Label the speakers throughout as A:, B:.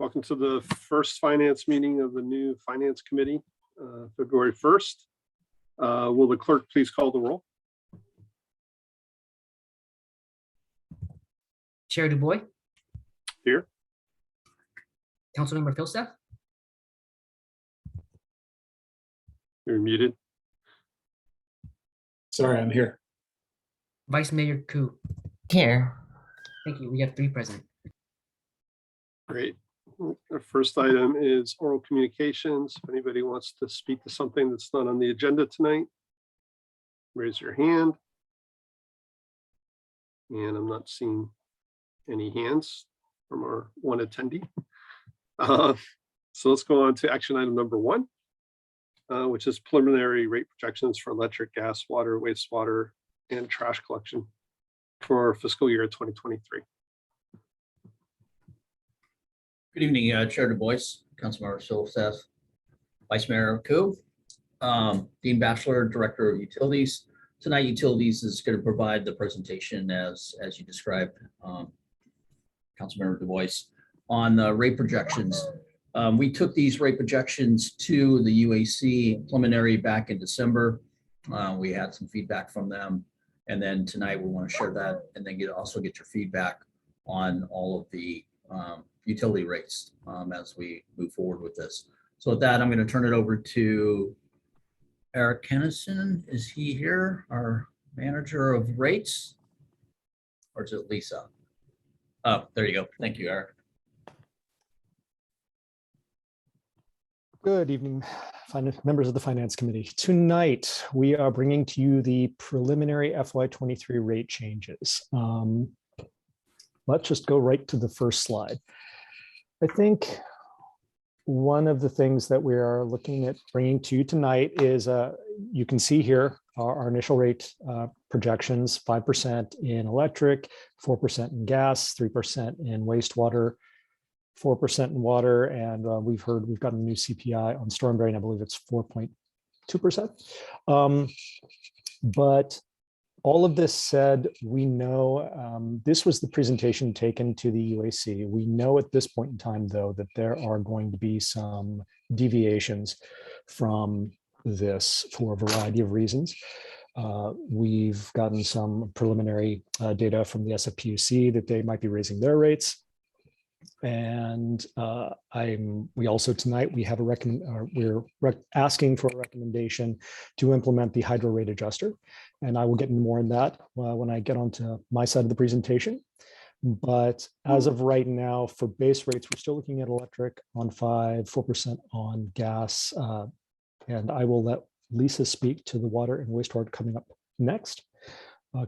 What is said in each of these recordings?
A: Welcome to the first finance meeting of the new finance committee, February 1st. Will the clerk please call the roll?
B: Chair DuBois.
A: Here.
B: Councilmember Philstaff.
A: You're muted.
C: Sorry, I'm here.
B: Vice Mayor Koo.
D: Here.
B: Thank you. We have 3 present.
A: Great. Our first item is oral communications. If anybody wants to speak to something that's not on the agenda tonight, raise your hand. And I'm not seeing any hands from our one attendee. So let's go on to action item number 1, which is preliminary rate projections for electric, gas, water, wastewater, and trash collection for fiscal year 2023.
E: Good evening, Chair DuBois, Councilmember Philstaff, Vice Mayor Koo, Dean Batchelor, Director of Utilities. Tonight, Utilities is going to provide the presentation as you described, Councilmember DuBois, on the rate projections. We took these rate projections to the UAC preliminary back in December. We had some feedback from them, and then tonight we want to share that, and then also get your feedback on all of the utility rates as we move forward with this. So with that, I'm going to turn it over to Eric Kennison. Is he here, our manager of rates? Or is it Lisa? Oh, there you go. Thank you, Eric.
C: Good evening, members of the Finance Committee. Tonight, we are bringing to you the preliminary FY23 rate changes. Let's just go right to the first slide. I think one of the things that we are looking at bringing to you tonight is, you can see here our initial rate projections, 5% in electric, 4% in gas, 3% in wastewater, 4% in water, and we've got a new CPI on storm drain. I believe it's 4.2%. But all of this said, we know this was the presentation taken to the UAC. We know at this point in time, though, that there are going to be some deviations from this for a variety of reasons. We've gotten some preliminary data from the SFPUC that they might be raising their rates. And we also tonight we have we're asking for a recommendation to implement the Hydra rate adjuster, and I will get more in that when I get onto my side of the presentation. But as of right now, for base rates, we're still looking at electric on 5%, 4% on gas, and I will let Lisa speak to the water and wastewater coming up next.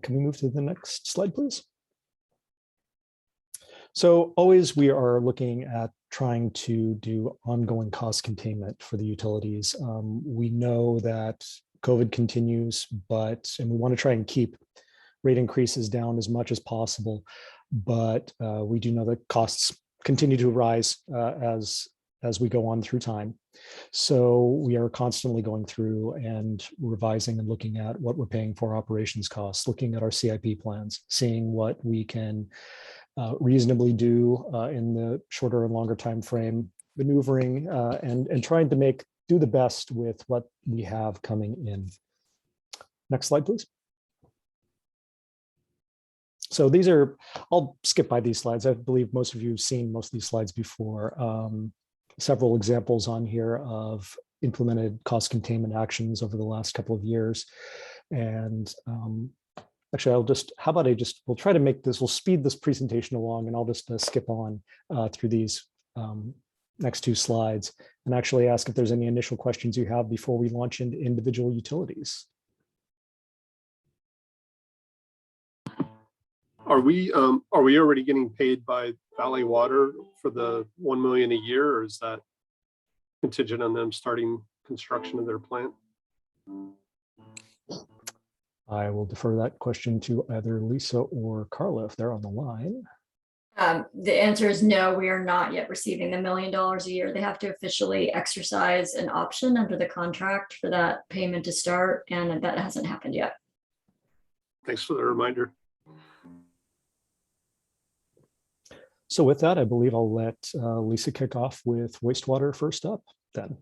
C: Can we move to the next slide, please? So always we are looking at trying to do ongoing cost containment for the utilities. We know that COVID continues, and we want to try and keep rate increases down as much as possible. But we do know that costs continue to rise as we go on through time. So we are constantly going through and revising and looking at what we're paying for operations costs, looking at our CIP plans, seeing what we can reasonably do in the shorter and longer time frame, maneuvering and trying to do the best with what we have coming in. Next slide, please. So these are, I'll skip by these slides. I believe most of you have seen most of these slides before. Several examples on here of implemented cost containment actions over the last couple of years. And actually, we'll try to make this, we'll speed this presentation along, and I'll just skip on through these next 2 slides and actually ask if there's any initial questions you have before we launch into individual utilities.
A: Are we already getting paid by Valley Water for the $1 million a year, or is that contingent on them starting construction of their plant?
C: I will defer that question to either Lisa or Carla if they're on the line.
D: The answer is no, we are not yet receiving the $1 million a year. They have to officially exercise an option under the contract for that payment to start, and that hasn't happened yet.
A: Thanks for the reminder.
C: So with that, I believe I'll let Lisa kick off with wastewater first up then.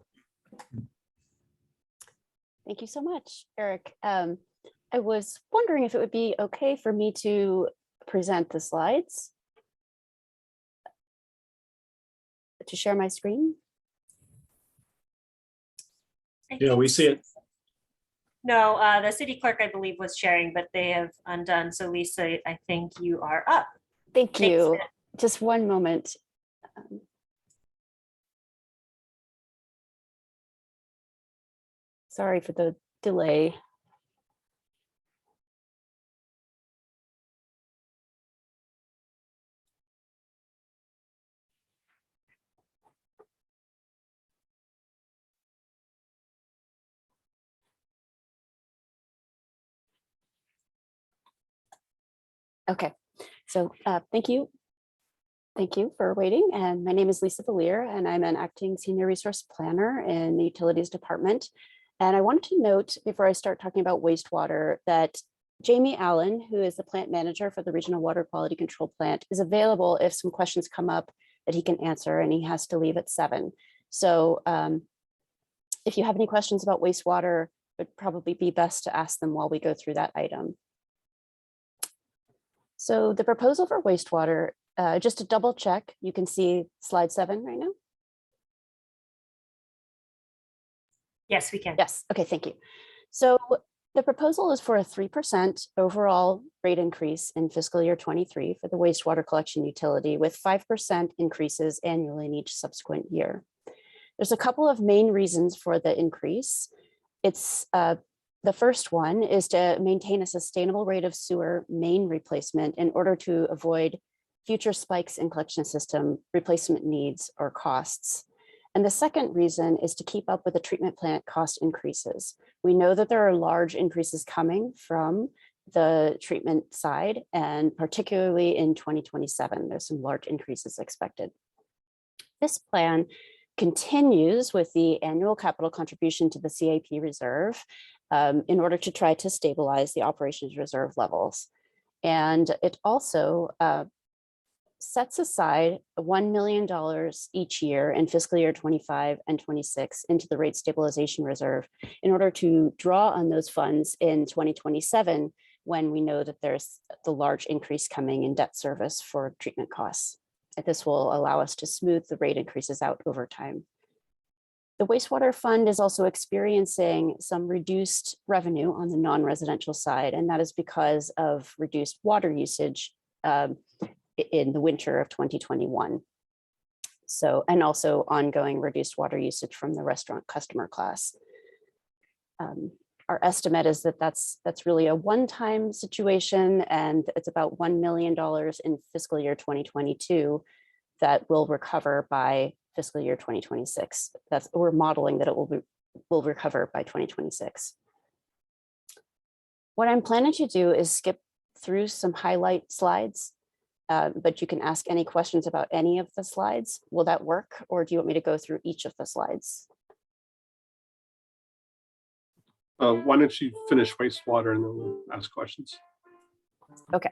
F: Thank you so much, Eric. I was wondering if it would be okay for me to present the slides, to share my screen.
A: Yeah, we see it.
G: No, the city clerk, I believe, was sharing, but they have undone. So Lisa, I think you are up.
F: Thank
G: Thanks,
F: you.
G: Matt.
F: Just one moment. Sorry for the delay. Okay, so thank you. Thank you for waiting. And my name is Lisa Valier, and I'm an acting senior resource planner in the utilities department. And I wanted to note before I start talking about wastewater that Jamie Allen, who is the plant manager for the Regional Water Quality Control Plant, is available if some questions come up that he can answer, and he has to leave at 7. So if you have any questions about wastewater, it would probably be best to ask them while we go through that item. So the proposal for wastewater, just to double check, you can see slide 7 right now.
G: Yes, we can.
F: Yes, okay, thank you. So the proposal is for a 3% overall rate increase in fiscal year 23 for the wastewater collection utility, with 5% increases annually in each subsequent year. There's a couple of main reasons for the increase. It's the first one is to maintain a sustainable rate of sewer main replacement in order to avoid future spikes in collection system replacement needs or costs. And the second reason is to keep up with the treatment plant cost increases. We know that there are large increases coming from the treatment side, and particularly in 2027, there's some large increases expected. This plan continues with the annual capital contribution to the CAP reserve in order to try to stabilize the operations reserve levels. And it also sets aside $1 million each year in fiscal year 25 and 26 into the rate stabilization reserve in order to draw on those funds in 2027 when we know that there's the large increase coming in debt service for treatment costs. And this will allow us to smooth the rate increases out over time. The wastewater fund is also experiencing some reduced revenue on the non-residential side, and that is because of reduced water usage in the winter of 2021. So, and also ongoing reduced water usage from the restaurant customer class. Our estimate is that that's really a one-time situation, and it's about $1 million in fiscal year 2022 that will recover by fiscal year 2026. We're modeling that it will recover by 2026. What I'm planning to do is skip through some highlight slides, but you can ask any questions about any of the slides. Will that work? Or do you want me to go through each of the slides?
A: Why don't you finish wastewater and then we'll ask questions.
F: Okay.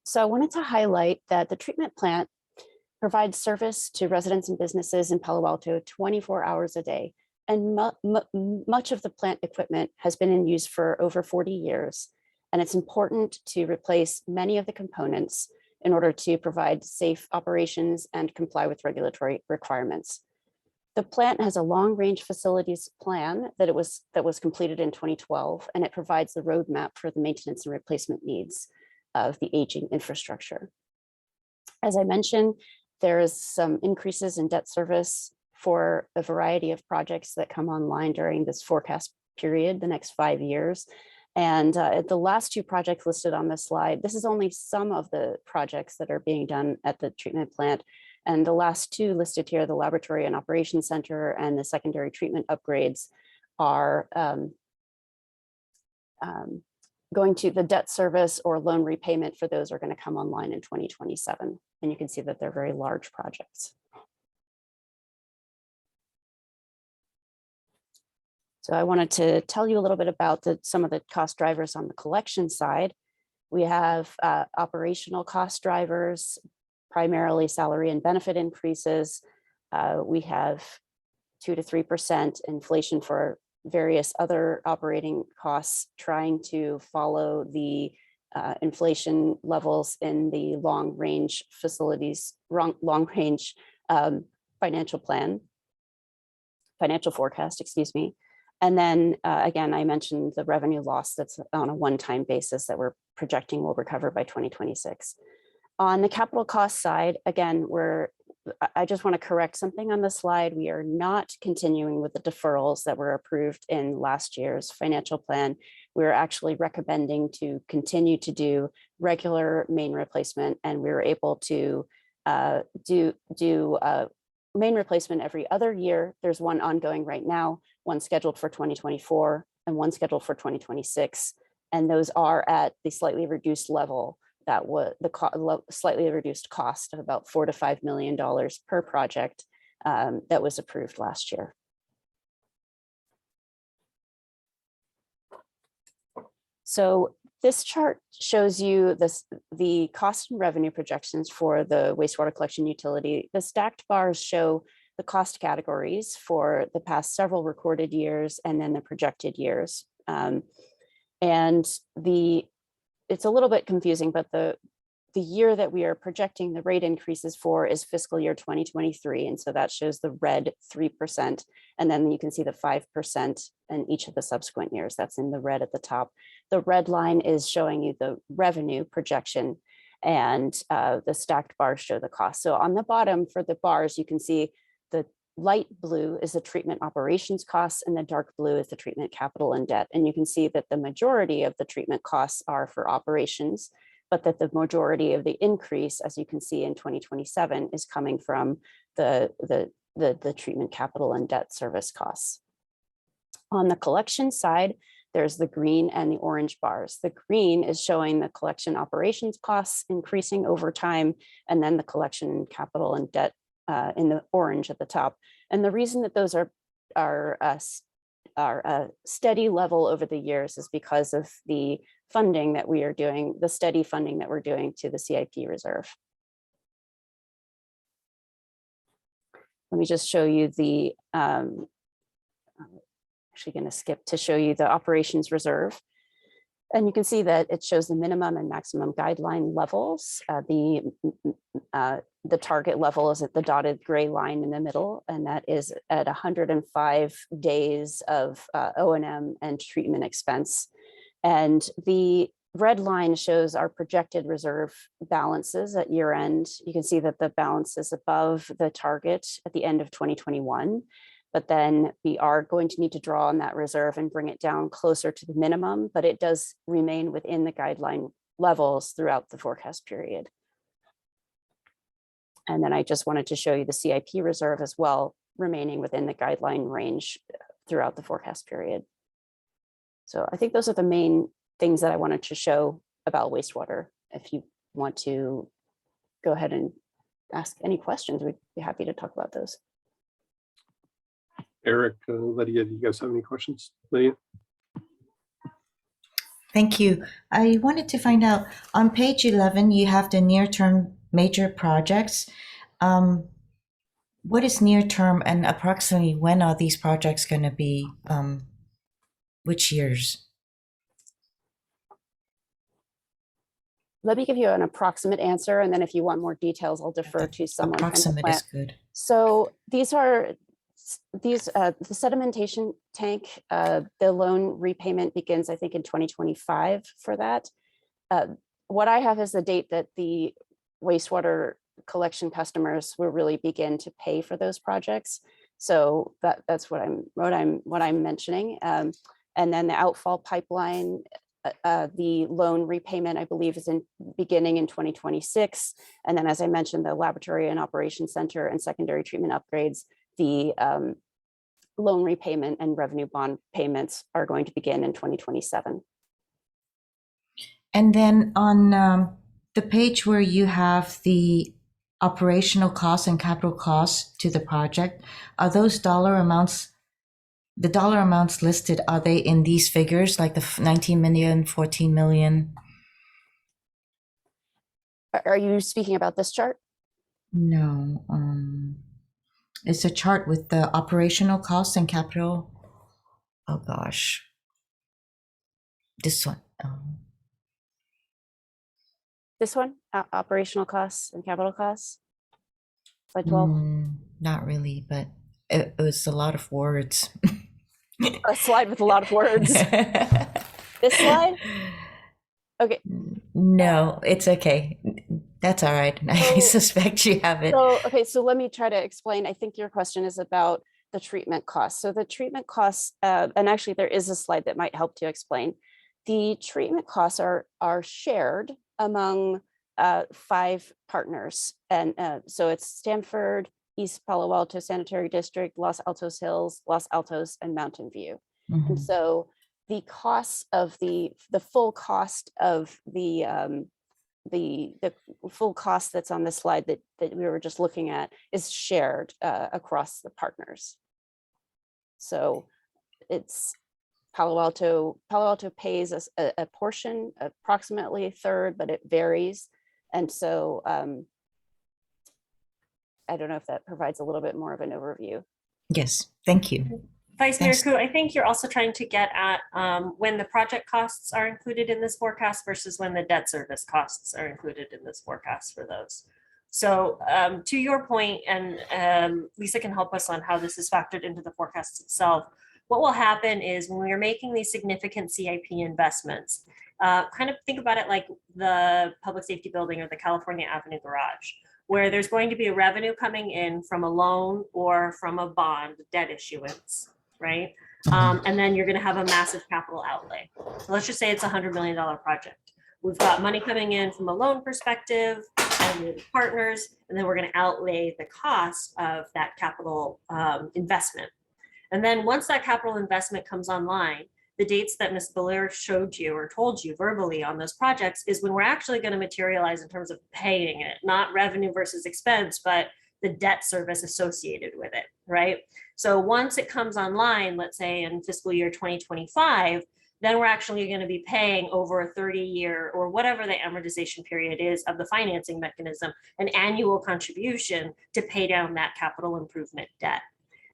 F: So I wanted to highlight that the treatment plant provides service to residents and businesses in Palo Alto 24 hours a day. And much of the plant equipment has been in use for over 40 years. And it's important to replace many of the components in order to provide safe operations and comply with regulatory requirements. The plant has a long-range facilities plan that was completed in 2012, and it provides the roadmap for the maintenance and replacement needs of the aging infrastructure. As I mentioned, there is some increases in debt service for a variety of projects that come online during this forecast period, the next 5 years. And the last 2 projects listed on this slide, this is only some of the projects that are being done at the treatment plant. And the last 2 listed here, the laboratory and operations center and the secondary treatment upgrades, are going to the debt service or loan repayment for those are going to come online in 2027. And you can see that they're very large projects. So I wanted to tell you a little bit about some of the cost drivers on the collection side. We have operational cost drivers, primarily salary and benefit increases. We have 2 to 3% inflation for various other operating costs, trying to follow the inflation levels in the long range financial forecast, excuse me. And then again, I mentioned the revenue loss that's on a one-time basis that we're projecting will recover by 2026. On the capital cost side, again, I just want to correct something on the slide. We are not continuing with the deferrals that were approved in last year's financial plan. We're actually recommending to continue to do regular main replacement, and we were able to do main replacement every other year. There's one ongoing right now, one scheduled for 2024 and one scheduled for 2026. And those are at the slightly reduced level that was the slightly reduced cost of about $4 to $5 million per project that was approved last year. So this chart shows you the cost and revenue projections for the wastewater collection utility. The stacked bars show the cost categories for the past several recorded years and then the projected years. It's a little bit confusing, but the year that we are projecting the rate increases for is fiscal year 2023. And so that shows the red 3%. And then you can see the 5% in each of the subsequent years. That's in the red at the top. The red line is showing you the revenue projection, and the stacked bars show the cost. So on the bottom for the bars, you can see the light blue is the treatment operations costs and the dark blue is the treatment capital and debt. And you can see that the majority of the treatment costs are for operations, but that the majority of the increase, as you can see in 2027, is coming from the treatment capital and debt service costs. On the collection side, there's the green and the orange bars. The green is showing the collection operations costs increasing over time, and then the collection capital and debt in the orange at the top. And the reason that those are a steady level over the years is because of the funding that we are doing, the steady funding that we're doing to the CIP reserve. Let me just show you the, actually going to skip to show you the operations reserve. And you can see that it shows the minimum and maximum guideline levels. The target level is at the dotted gray line in the middle, and that is at 105 days of O&M and treatment expense. And the red line shows our projected reserve balances at year end. You can see that the balance is above the target at the end of 2021. But then we are going to need to draw on that reserve and bring it down closer to the minimum, but it does remain within the guideline levels throughout the forecast period. And then I just wanted to show you the CIP reserve as well, remaining within the guideline range throughout the forecast period. So I think those are the main things that I wanted to show about wastewater. If you want to go ahead and ask any questions, we'd be happy to talk about those.
A: Eric, Lydia, do you guys have any questions? Lydia?
H: Thank you. I wanted to find out, on page 11, you have the near-term major projects. What is near-term, and approximately when are these projects going to be, which years?
F: Let me give you an approximate answer, and then if you want more details, I'll defer to someone from the
H: Approximate
F: plant.
H: is good.
F: So the sedimentation tank, the loan repayment begins, I think, in 2025 for that. What I have is the date that the wastewater collection customers will really begin to pay for those projects. So that's what I'm mentioning. And then the outfall pipeline, the loan repayment, I believe, is beginning in 2026. And then, as I mentioned, the laboratory and operations center and secondary treatment upgrades, the loan repayment and revenue bond payments are going to begin in 2027.
H: And then on the page where you have the operational costs and capital costs to the project, are those dollar amounts, the dollar amounts listed, are they in these figures, like the 19 million, 14 million?
F: Are you speaking about this chart?
H: No, it's a chart with the operational costs and capital. Oh gosh, this one.
F: This one, operational costs and capital costs? Slide 12?
H: Not really, but it was a lot of words.
F: A slide with a lot of words. This slide? Okay.
H: No, it's okay. That's all right. I
F: So-
H: suspect you have it.
F: So let me try to explain. I think your question is about the treatment costs. So the treatment costs, and actually there is a slide that might help to explain. The treatment costs are shared among 5 partners. And so it's Stanford, East Palo Alto Sanitary District, Los Altos Hills, Los Altos, and Mountain View. And so the costs of the full cost of the full cost that's on the slide that we were just looking at is shared across the partners. So it's Palo Alto pays us a portion, approximately a third, but it varies. And so I don't know if that provides a little bit more of an overview.
H: Yes, thank you.
G: Vice Mayor
H: Thanks.
G: Ku, I think you're also trying to get at when the project costs are included in this forecast versus when the debt service costs are included in this forecast for those. So to your point, and Lisa can help us on how this is factored into the forecast itself, what will happen is when we are making these significant CIP investments, kind of think about it like the public safety building or the California Avenue garage, where there's going to be a revenue coming in from a loan or from a bond debt issuance, right? And then you're going to have a massive capital outlay. So let's just say it's a $100 million project. We've got money coming in from a loan perspective and with partners, and then we're going to outlay the cost of that capital investment. And then once that capital investment comes online, the dates that Ms. Belair showed you or told you verbally on those projects is when we're actually going to materialize in terms of paying it, not revenue versus expense, but the debt service associated with it, right? So once it comes online, let's say in fiscal year 2025, then we're actually going to be paying over a 30-year or whatever the amortization period is of the financing mechanism, an annual contribution to pay down that capital improvement debt.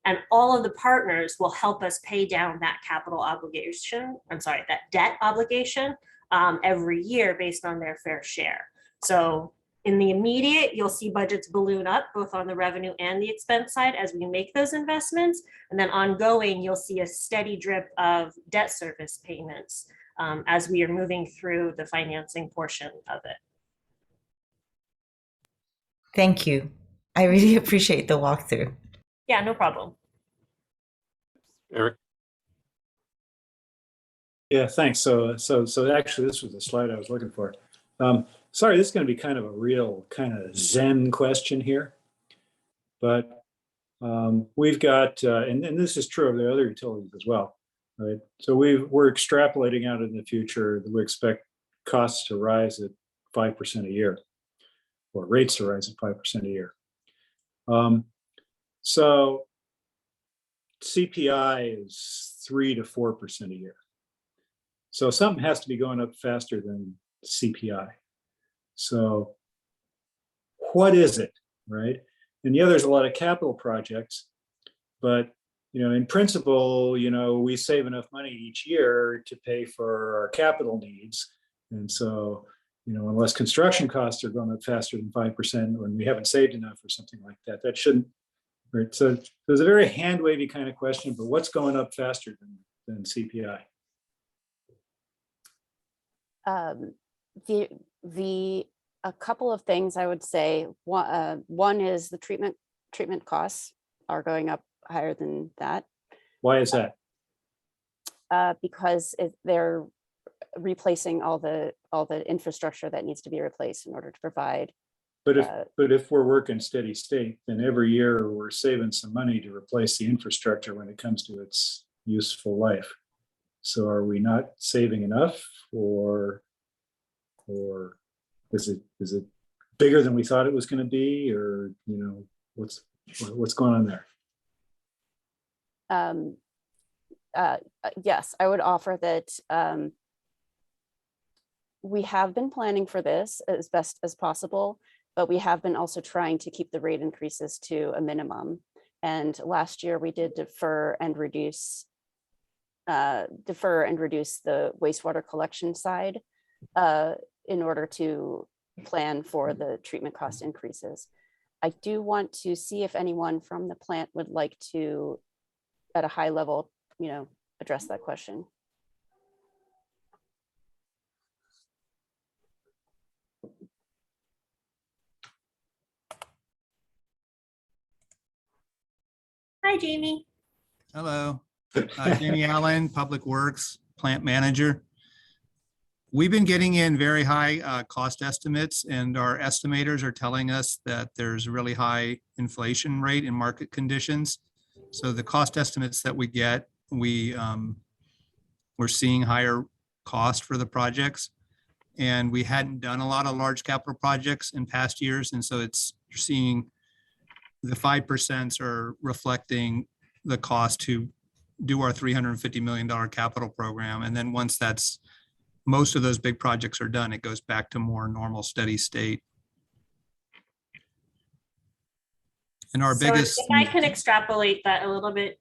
G: And all of the partners will help us pay down that capital obligation, that debt obligation every year based on their fair share. So in the immediate, you'll see budgets balloon up both on the revenue and the expense side as we make those investments. And then ongoing, you'll see a steady drip of debt service payments as we are moving through the financing portion of it.
H: Thank you. I really appreciate the walkthrough.
G: Yeah, no problem.
A: Eric?
I: Yeah, thanks. So actually, this was the slide I was looking for. Sorry, this is going to be kind of a real kind of Zen question here, but we've got, and this is true of the other utilities as well, right? So we're extrapolating out in the future that we expect costs to rise at 5% a year, or rates to rise at 5% a year. So CPI is 3 to 4% a year. So something has to be going up faster than CPI. So what is it, right? And yeah, there's a lot of capital projects, but in principle, we save enough money each year to pay for our capital needs. And so, unless construction costs are going up faster than 5%, when we haven't saved enough or something like that, that shouldn't. Right. So there's a very hand wavy kind of question, but what's going up faster than CPI?
F: A couple of things I would say. One is the treatment costs are going up higher than that.
I: Why is that?
F: Because they're replacing all the infrastructure that needs to be replaced in order to provide.
I: But if we're working steady state, then every year we're saving some money to replace the infrastructure when it comes to its useful life. So are we not saving enough, or is it bigger than we thought it was going to be, or what's going on there?
F: Yes, I would offer that we have been planning for this as best as possible, but we have been also trying to keep the rate increases to a minimum. And last year we did defer and reduce the wastewater collection side in order to plan for the treatment cost increases. I do want to see if anyone from the plant would like to, at a high level, address that question.
G: Hi, Jamie.
J: Hello, Jamie Allen, Public Works Plant Manager. We've been getting in very high cost estimates, and our estimators are telling us that there's really high inflation rate in market conditions. So the cost estimates that we get, we're seeing higher cost for the projects. And we hadn't done a lot of large capital projects in past years. And so you're seeing the 5% are reflecting the cost to do our $350 million capital program. And then once most of those big projects are done, it goes back to more normal steady state. And our
G: So
J: biggest.
G: if I can extrapolate that a little bit,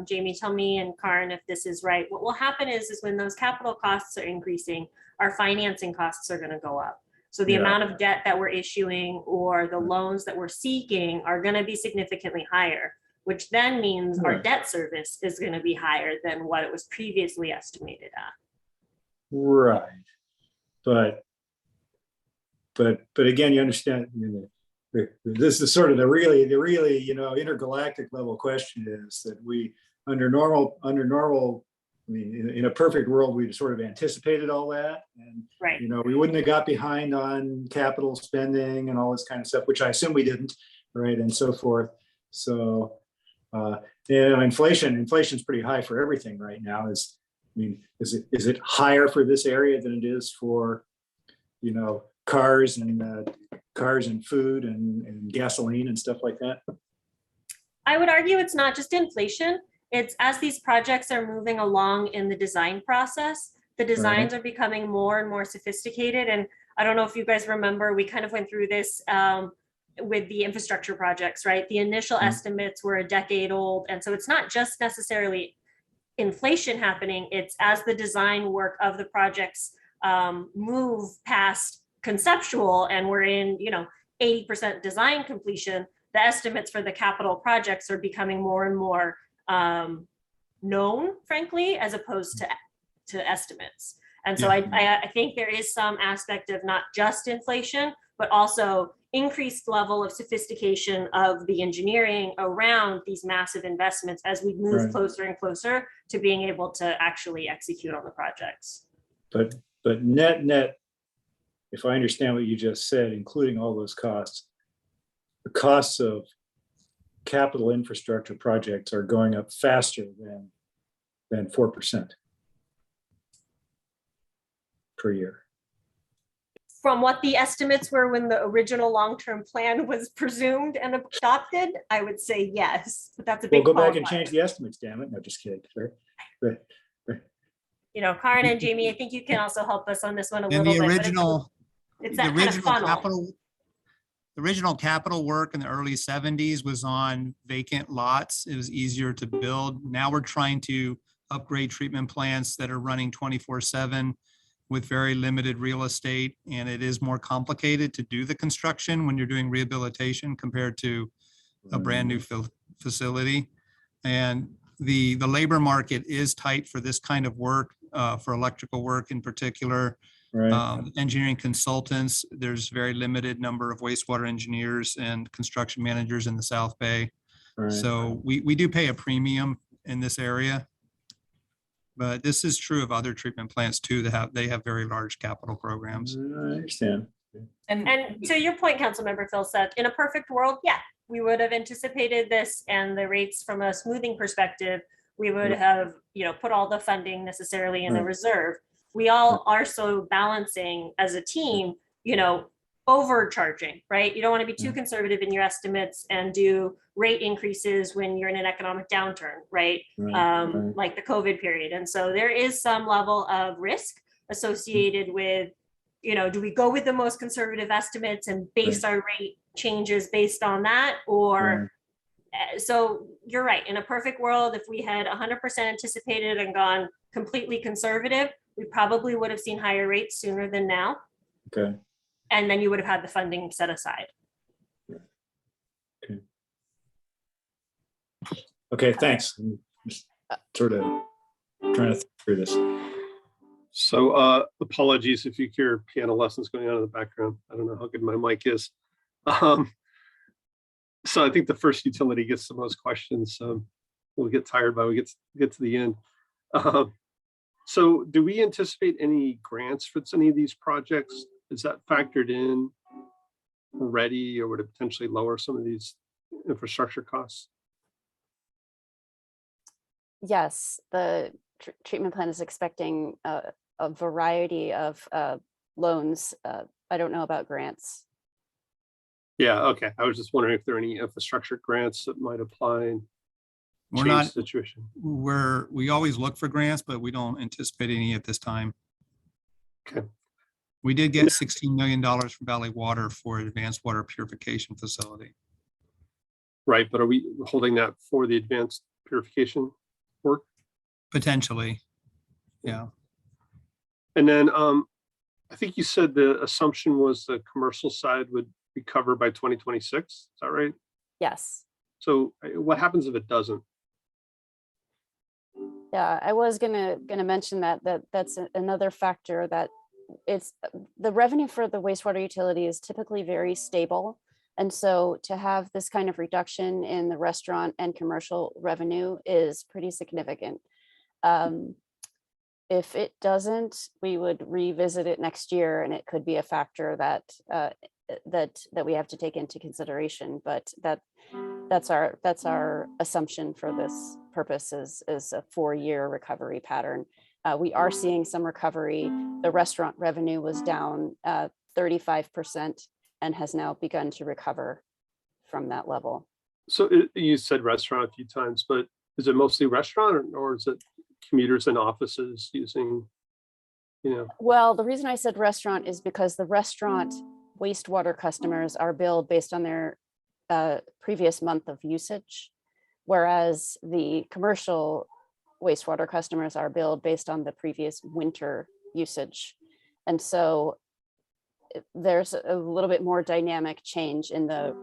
G: Jamie, tell me and Karin if this is right. What will happen is when those capital costs are increasing, our financing costs are going to go up. So the amount of debt that we're issuing or the loans that we're seeking are going to be significantly higher, which then means our debt service is going to be higher than what it was previously estimated at.
I: Right. But again, you understand, this is sort of the really, intergalactic level question is that we, under normal, I mean, in a perfect world, we'd sort of anticipated all that. And,
G: right.
I: We wouldn't have got behind on capital spending and all this kind of stuff, which I assume we didn't, right? And so forth. So, inflation's pretty high for everything right now. Is it higher for this area than it is for, cars and food and gasoline and stuff like that?
G: I would argue it's not just inflation. It's as these projects are moving along in the design process, the designs are becoming more and more sophisticated. And I don't know if you guys remember, we kind of went through this with the infrastructure projects, right? The initial estimates were a decade old. And so it's not just necessarily inflation happening, it's as the design work of the projects move past conceptual and we're in 80% design completion, the estimates for the capital projects are becoming more and more known, frankly, as opposed to estimates. And so I think there is some aspect of not just inflation, but also increased level of sophistication of the engineering around these massive investments as we move closer and closer to being able to actually execute on the projects.
I: But net, if I understand what you just said, including all those costs, the costs of capital infrastructure projects are going up faster than 4% per year.
G: From what the estimates were when the original long-term plan was presumed and adopted, I would say yes, but that's a big.
I: Well, go back and change the estimates, damn it. No, just kidding.
G: Karin and Jamie, I think you can also help us on this one a little bit. It's that kind of funnel.
J: The original capital work in the early 70s was on vacant lots. It was easier to build. Now we're trying to upgrade treatment plants that are running 24/7 with very limited real estate. And it is more complicated to do the construction when you're doing rehabilitation compared to a brand new facility. And the labor market is tight for this kind of work, for electrical work in particular. Engineering consultants, there's very limited number of wastewater engineers and construction managers in the South Bay. So we do pay a premium in this area, but this is true of other treatment plants too. They have very large capital programs.
I: I understand.
G: And to your point, Councilmember Phil said, in a perfect world, we would have anticipated this and the rates from a smoothing perspective, we would have, put all the funding necessarily in the reserve. We all are so balancing as a team, overcharging, right? You don't want to be too conservative in your estimates and do rate increases when you're in an economic downturn, right? Like the COVID period. And so there is some level of risk associated with do we go with the most conservative estimates and base our rate changes based on that? Or, so you're right, in a perfect world, if we had 100% anticipated and gone completely conservative, we probably would have seen higher rates sooner than now.
I: Okay.
G: And then you would have had the funding set aside.
I: Okay, thanks. I'm just sort of trying to think through this.
A: So apologies if you hear piano lessons going on in the background. I don't know how good my mic is. So I think the first utility gets the most questions. We'll get tired by we get to the end. So do we anticipate any grants for any of these projects? Is that factored in already, or would it potentially lower some of these infrastructure costs?
F: Yes, the treatment plan is expecting a variety of loans. I don't know about grants.
A: Yeah, okay. I was just wondering if there are any infrastructure grants that might apply and
J: We're
A: change
J: not,
A: the situation.
J: we always look for grants, but we don't anticipate any at this time.
A: Okay.
J: We did get $16 million from Valley Water for advanced water purification facility.
A: Right, but are we holding that for the advanced purification work?
J: Potentially, yeah.
A: And then I think you said the assumption was the commercial side would be covered by 2026. Is that right?
F: Yes.
A: So what happens if it doesn't?
F: Yeah, I was gonna mention that's another factor, that it's the revenue for the wastewater utility is typically very stable. And so to have this kind of reduction in the restaurant and commercial revenue is pretty significant. If it doesn't, we would revisit it next year, and it could be a factor that that we have to take into consideration. But that's our assumption for this purpose is a 4-year recovery pattern. We are seeing some recovery. The restaurant revenue was down 35% and has now begun to recover from that level.
A: So you said restaurant a few times, but is it mostly restaurant, or is it commuters and offices using,
F: Well, the reason I said restaurant is because the restaurant wastewater customers are billed based on their previous month of usage, whereas the commercial wastewater customers are billed based on the previous winter usage. And so there's a little bit more dynamic change in the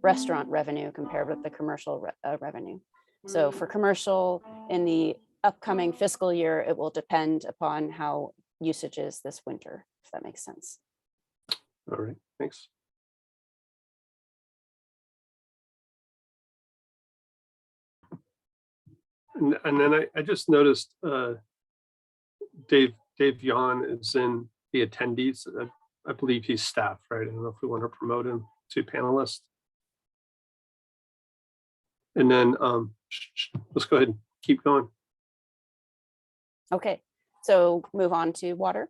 F: restaurant revenue compared with the commercial revenue. So for commercial, in the upcoming fiscal year, it will depend upon how usage is this winter, if that makes sense.
A: all right, thanks. And then I just noticed Dave Yon is in the attendees. I believe he's staff, right? I don't know if we want to promote him to panelist. And then let's go ahead and keep going.
F: Okay, so move on to water.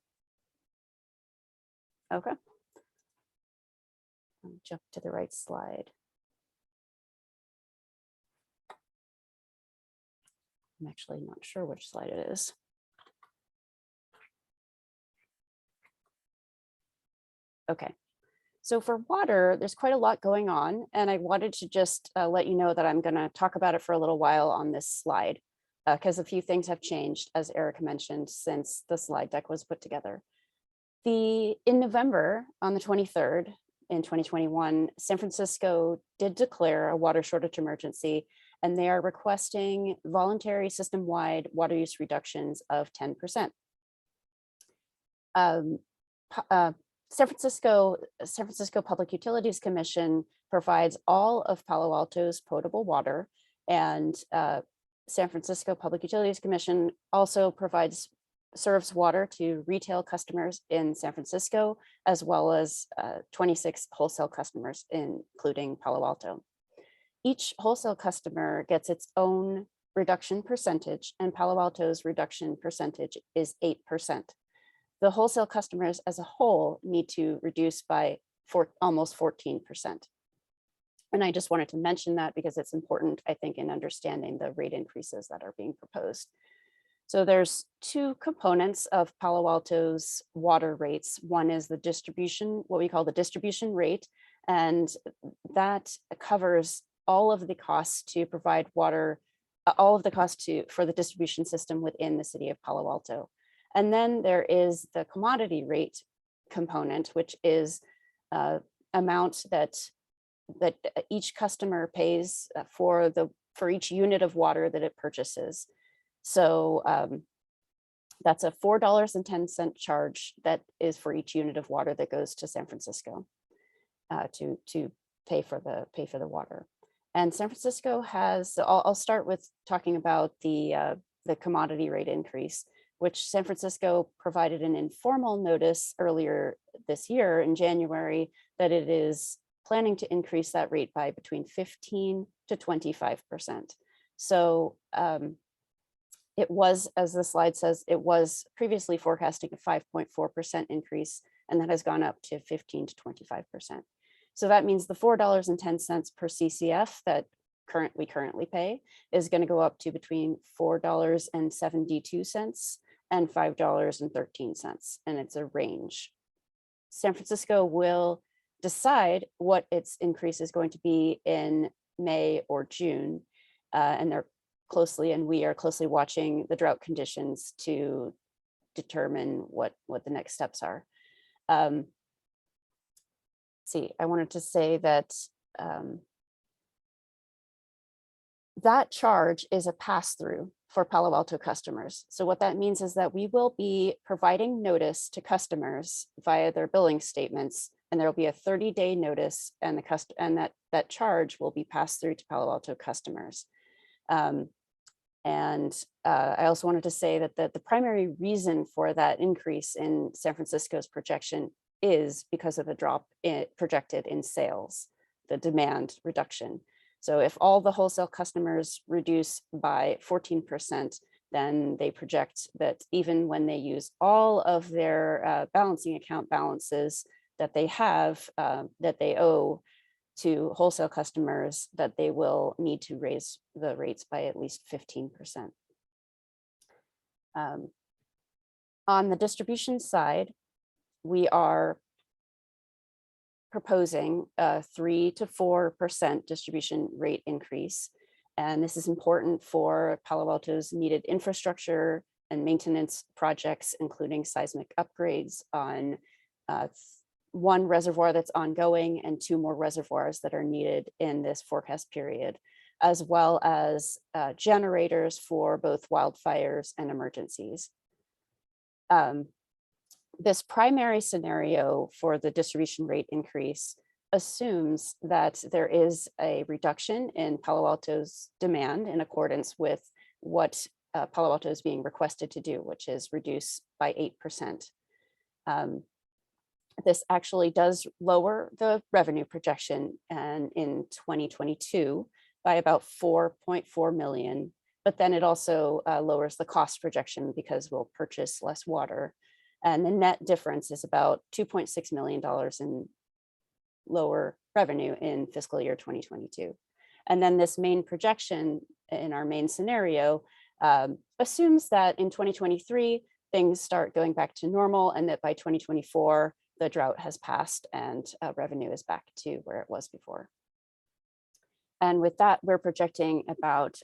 F: Okay. I'll jump to the right slide. I'm actually not sure which slide it is. Okay, so for water, there's quite a lot going on, and I wanted to just let you know that I'm going to talk about it for a little while on this slide, because a few things have changed, as Eric mentioned, since the slide deck was put together. In November, on the 23rd in 2021, San Francisco did declare a water shortage emergency, and they are requesting voluntary system-wide water use reductions of 10%. San Francisco Public Utilities Commission provides all of Palo Alto's potable water, and San Francisco Public Utilities Commission also serves water to retail customers in San Francisco, as well as 26 wholesale customers, including Palo Alto. Each wholesale customer gets its own reduction percentage, and Palo Alto's reduction percentage is 8%. The wholesale customers as a whole need to reduce by almost 14%. And I just wanted to mention that because it's important, I think, in understanding the rate increases that are being proposed. So there's two components of Palo Alto's water rates. One is the distribution, what we call the distribution rate, and that covers all of the costs to provide water, all of the costs for the distribution system within the city of Palo Alto. And then there is the commodity rate component, which is amount that each customer pays for each unit of water that it purchases. So that's a $4.10 charge that is for each unit of water that goes to San Francisco to pay for the water. And San Francisco has, so I'll start with talking about the commodity rate increase, which San Francisco provided an informal notice earlier this year in January that it is planning to increase that rate by between 15 to 25%. So it was, as the slide says, it was previously forecasting a 5.4% increase, and that has gone up to 15 to 25%. So that means the $4.10 per CCF that we currently pay is going to go up to between $4.72 and $5.13, and it's a range. San Francisco will decide what its increase is going to be in May or June, and we are closely watching the drought conditions to determine what the next steps are. I wanted to say that that charge is a pass-through for Palo Alto customers. So what that means is that we will be providing notice to customers via their billing statements, and there will be a 30-day notice, and that charge will be passed through to Palo Alto customers. I also wanted to say that the primary reason for that increase in San Francisco's projection is because of the drop projected in sales, the demand reduction. So if all the wholesale customers reduce by 14%, then they project that even when they use all of their balancing account balances that they have, that they owe to wholesale customers, that they will need to raise the rates by at least 15%. On the distribution side, we are proposing a 3 to 4% distribution rate increase. And this is important for Palo Alto's needed infrastructure and maintenance projects, including seismic upgrades on one reservoir that's ongoing and 2 more reservoirs that are needed in this forecast period, as well as generators for both wildfires and emergencies. This primary scenario for the distribution rate increase assumes that there is a reduction in Palo Alto's demand in accordance with what Palo Alto is being requested to do, which is reduce by 8%. This actually does lower the revenue projection and in 2022 by about 4.4 million, but then it also lowers the cost projection because we'll purchase less water. And the net difference is about $2.6 million in lower revenue in fiscal year 2022. And then this main projection in our main scenario assumes that in 2023, things start going back to normal, and that by 2024, the drought has passed and revenue is back to where it was before. And with that, we're projecting about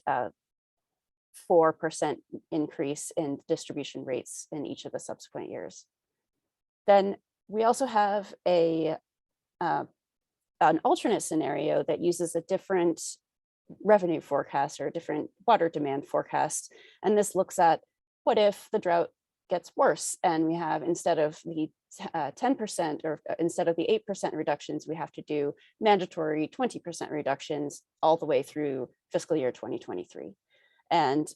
F: 4% increase in distribution rates in each of the subsequent years. Then we also have an alternate scenario that uses a different revenue forecast or a different water demand forecast. And this looks at what if the drought gets worse and we have, instead of the 10% or instead of the 8% reductions, we have to do mandatory 20% reductions all the way through fiscal year 2023. And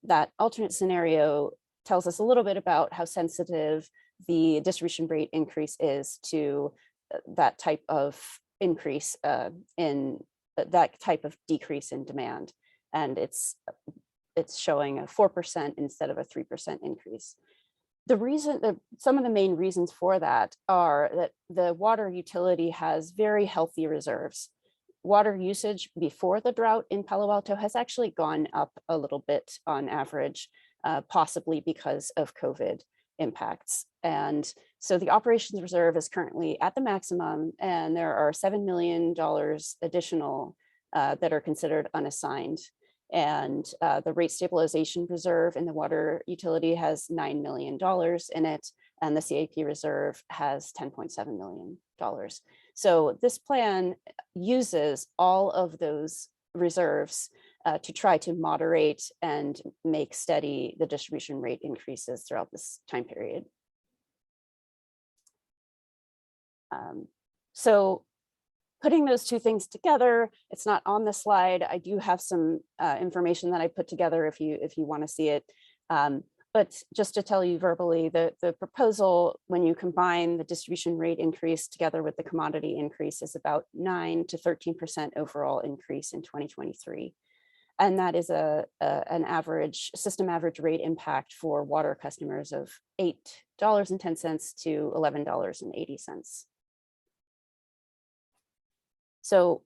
F: that alternate scenario tells us a little bit about how sensitive the distribution rate increase is to that type of increase in that type of decrease in demand. And it's showing a 4% instead of a 3% increase. The reason, some of the main reasons for that are that the water utility has very healthy reserves. Water usage before the drought in Palo Alto has actually gone up a little bit on average. possibly because of COVID impacts. And so the operations reserve is currently at the maximum, and there are $7 million additional that are considered unassigned. And the rate stabilization reserve in the water utility has $9 million in it, and the CAP reserve has $10.7 million. So this plan uses all of those reserves to try to moderate and make steady the distribution rate increases throughout this time period. So putting those two things together, it's not on the slide. I do have some information that I put together if you want to see it. But just to tell you verbally, the proposal, when you combine the distribution rate increase together with the commodity increase, is about 9 to 13% overall increase in 2023. And that is an average system average rate impact for water customers of $8.10 to $11.80. So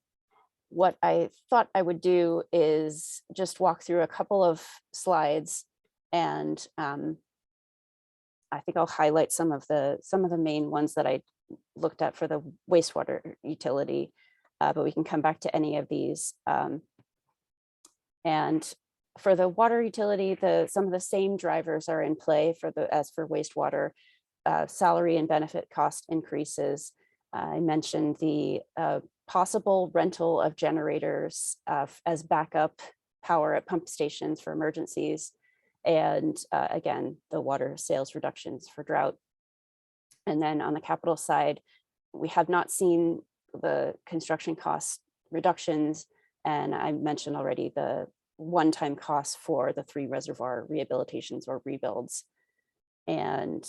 F: what I thought I would do is just walk through a couple of slides, and I think I'll highlight some of the main ones that I looked at for the wastewater utility, but we can come back to any of these. And for the water utility, some of the same drivers are in play as for wastewater. Salary and benefit cost increases. I mentioned the possible rental of generators as backup power at pump stations for emergencies. And again, the water sales reductions for drought. And then on the capital side, we have not seen the construction cost reductions. And I mentioned already the one-time costs for the 3 reservoir rehabilitations or rebuilds. And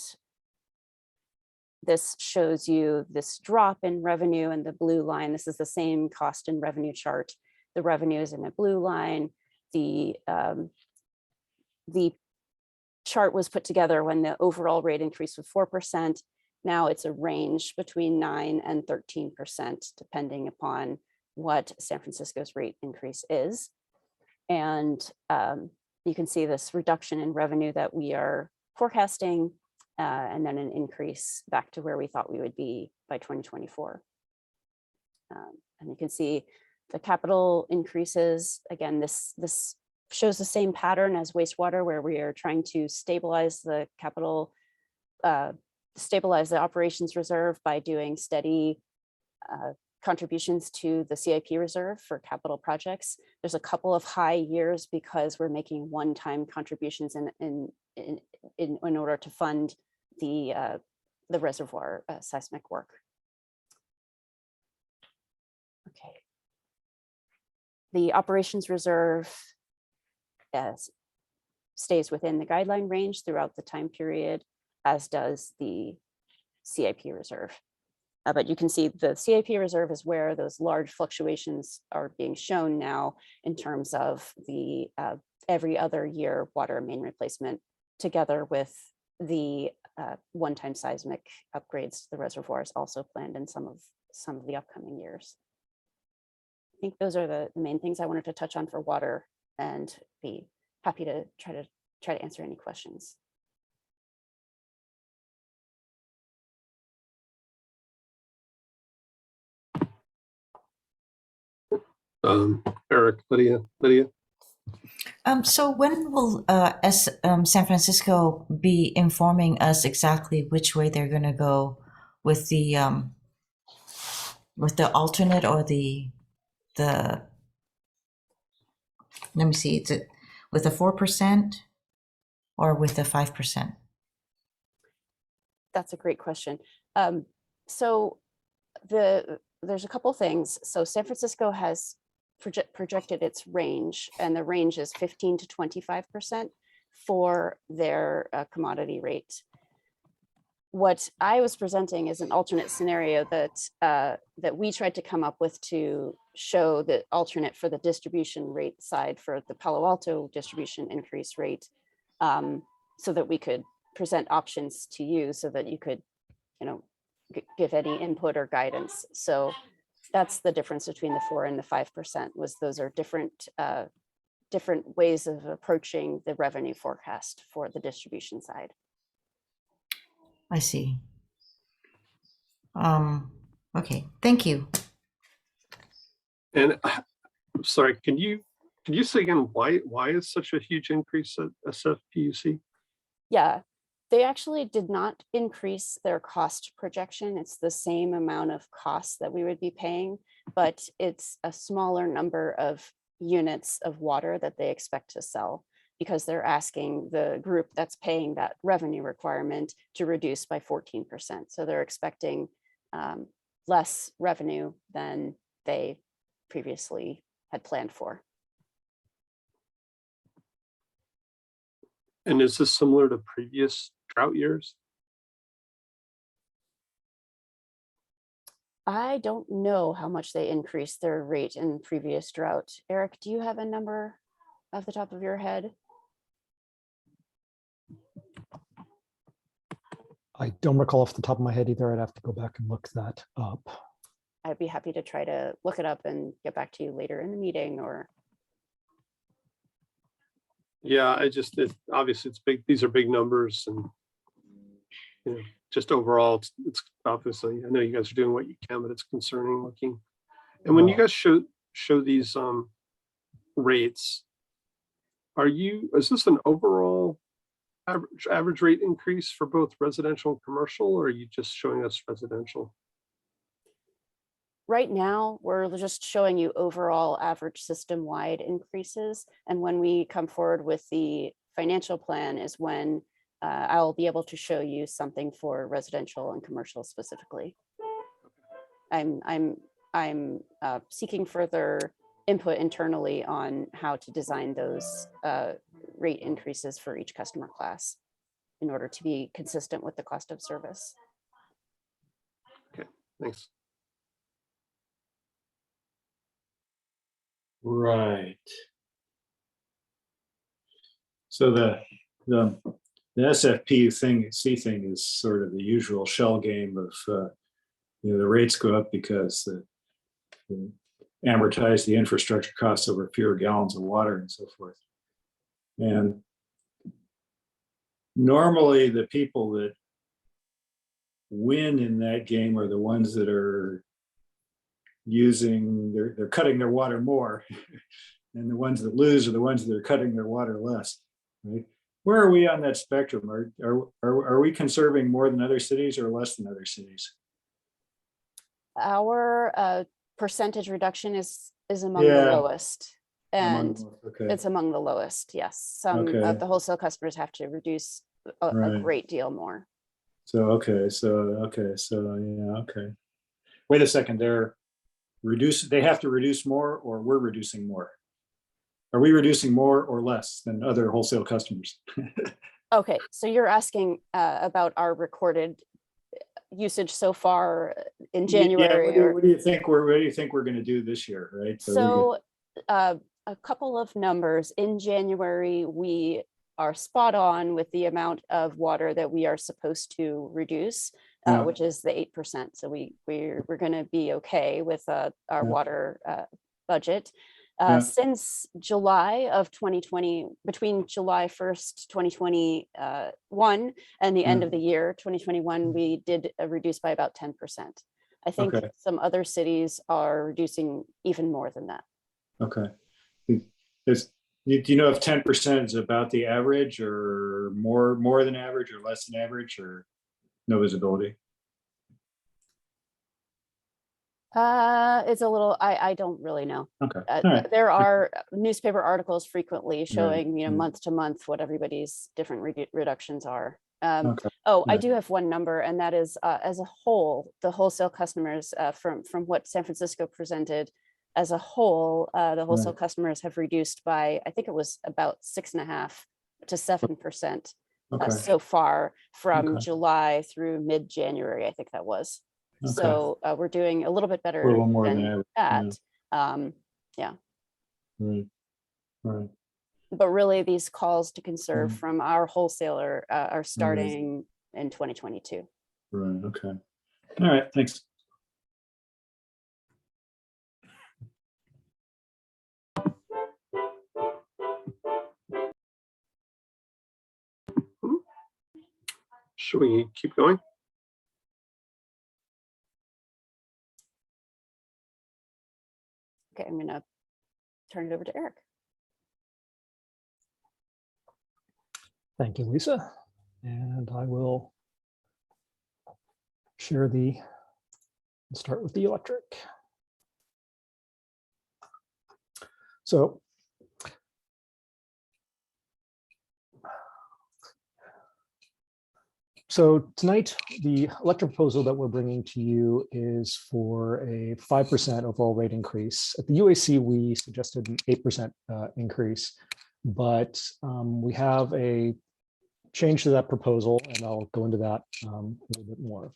F: this shows you this drop in revenue in the blue line. This is the same cost and revenue chart. The revenue is in the blue line. The chart was put together when the overall rate increase was 4%. Now it's a range between 9 and 13%, depending upon what San Francisco's rate increase is. And you can see this reduction in revenue that we are forecasting, and then an increase back to where we thought we would be by 2024. And you can see the capital increases. Again, this shows the same pattern as wastewater, where we are trying to stabilize the capital, stabilize the operations reserve by doing steady contributions to the CIP reserve for capital projects. There's a couple of high years because we're making one-time contributions in order to fund the reservoir seismic work. Okay. The operations reserve stays within the guideline range throughout the time period, as does the CIP reserve. But you can see the CIP reserve is where those large fluctuations are being shown now in terms of the every other year water main replacement, together with the one-time seismic upgrades to the reservoirs also planned in some of the upcoming years. I think those are the main things I wanted to touch on for water, and be happy to try to answer any questions.
A: Eric, Lydia.
H: So when will San Francisco be informing us exactly which way they're going to go with the alternate or the let me see, is it with the 4% or with the 5%?
F: That's a great question. So there's a couple things. So San Francisco has projected its range, and the range is 15 to 25% for their commodity rate. What I was presenting is an alternate scenario that we tried to come up with to show the alternate for the distribution rate side for the Palo Alto distribution increase rate, so that we could present options to you so that you could, give any input or guidance. So that's the difference between the 4 and the 5%, was those are different different ways of approaching the revenue forecast for the distribution side.
H: I see. Okay, thank you.
A: And I'm sorry, can you say again why is such a huge increase at SFPUC?
F: Yeah, they actually did not increase their cost projection. It's the same amount of costs that we would be paying, but it's a smaller number of units of water that they expect to sell, because they're asking the group that's paying that revenue requirement to reduce by 14%. So they're expecting less revenue than they previously had planned for.
A: And is this similar to previous drought years?
F: I don't know how much they increased their rate in previous drought. Eric, do you have a number off the top of your head?
C: I don't recall off the top of my head either. I'd have to go back and look that up.
F: I'd be happy to try to look it up and get back to you later in the meeting, or.
A: Yeah, obviously it's big. These are big numbers, and just overall, it's obviously, I know you guys are doing what you can, but it's concerning looking. And when you guys show these rates, is this an overall average rate increase for both residential and commercial, or are you just showing us residential?
F: Right now, we're just showing you overall average system-wide increases. And when we come forward with the financial plan is when I'll be able to show you something for residential and commercial specifically. I'm seeking further input internally on how to design those rate increases for each customer class in order to be consistent with the cost of service.
A: Okay, thanks.
I: Right. So the SFPU C thing is sort of the usual shell game of the rates go up because the amortize the infrastructure costs over fewer gallons of water and so forth. And normally the people that win in that game are the ones that are they're cutting their water more, and the ones that lose are the ones that are cutting their water less, right? Where are we on that spectrum? Are we conserving more than other cities or less than other cities?
F: Our percentage reduction is among the lowest, and
I: Okay.
F: it's among the lowest. Yes, some of the wholesale customers have to reduce a great deal more.
I: So wait a second, they have to reduce more, or we're reducing more? Are we reducing more or less than other wholesale customers?
F: Okay, so you're asking about our recorded usage so far in January.
I: Yeah, what do you think we're going to do this year, right?
F: So a couple of numbers. In January, we are spot on with the amount of water that we are supposed to reduce, which is the 8%. So we're going to be okay with our water budget. Since July of 2020, between July 1st, 2021 and the end of the year, 2021, we did reduce by about 10%. I think some other cities are reducing even more than that.
I: Okay. Do you know if 10% is about the average, or more than average, or less than average, or no visibility?
F: It's a little, I don't really know.
I: Okay.
F: There are newspaper articles frequently showing, month to month what everybody's different reductions are. I do have one number, and that is as a whole, the wholesale customers from what San Francisco presented as a whole, the wholesale customers have reduced by, I think it was about 6.5 to 7% so far from July through mid-January, I think that was. So we're doing a little bit better than that.
I: Right.
F: But really, these calls to conserve from our wholesaler are starting in 2022.
I: Right. Okay. All right. Thanks.
A: Should we keep going?
F: Okay, I'm gonna turn it over to Eric.
C: Thank you, Lisa. And I will share start with the electric. So tonight, the electric proposal that we're bringing to you is for a 5% overall rate increase. At the UAC, we suggested an 8% increase, but we have a change to that proposal, and I'll go into that a little bit more.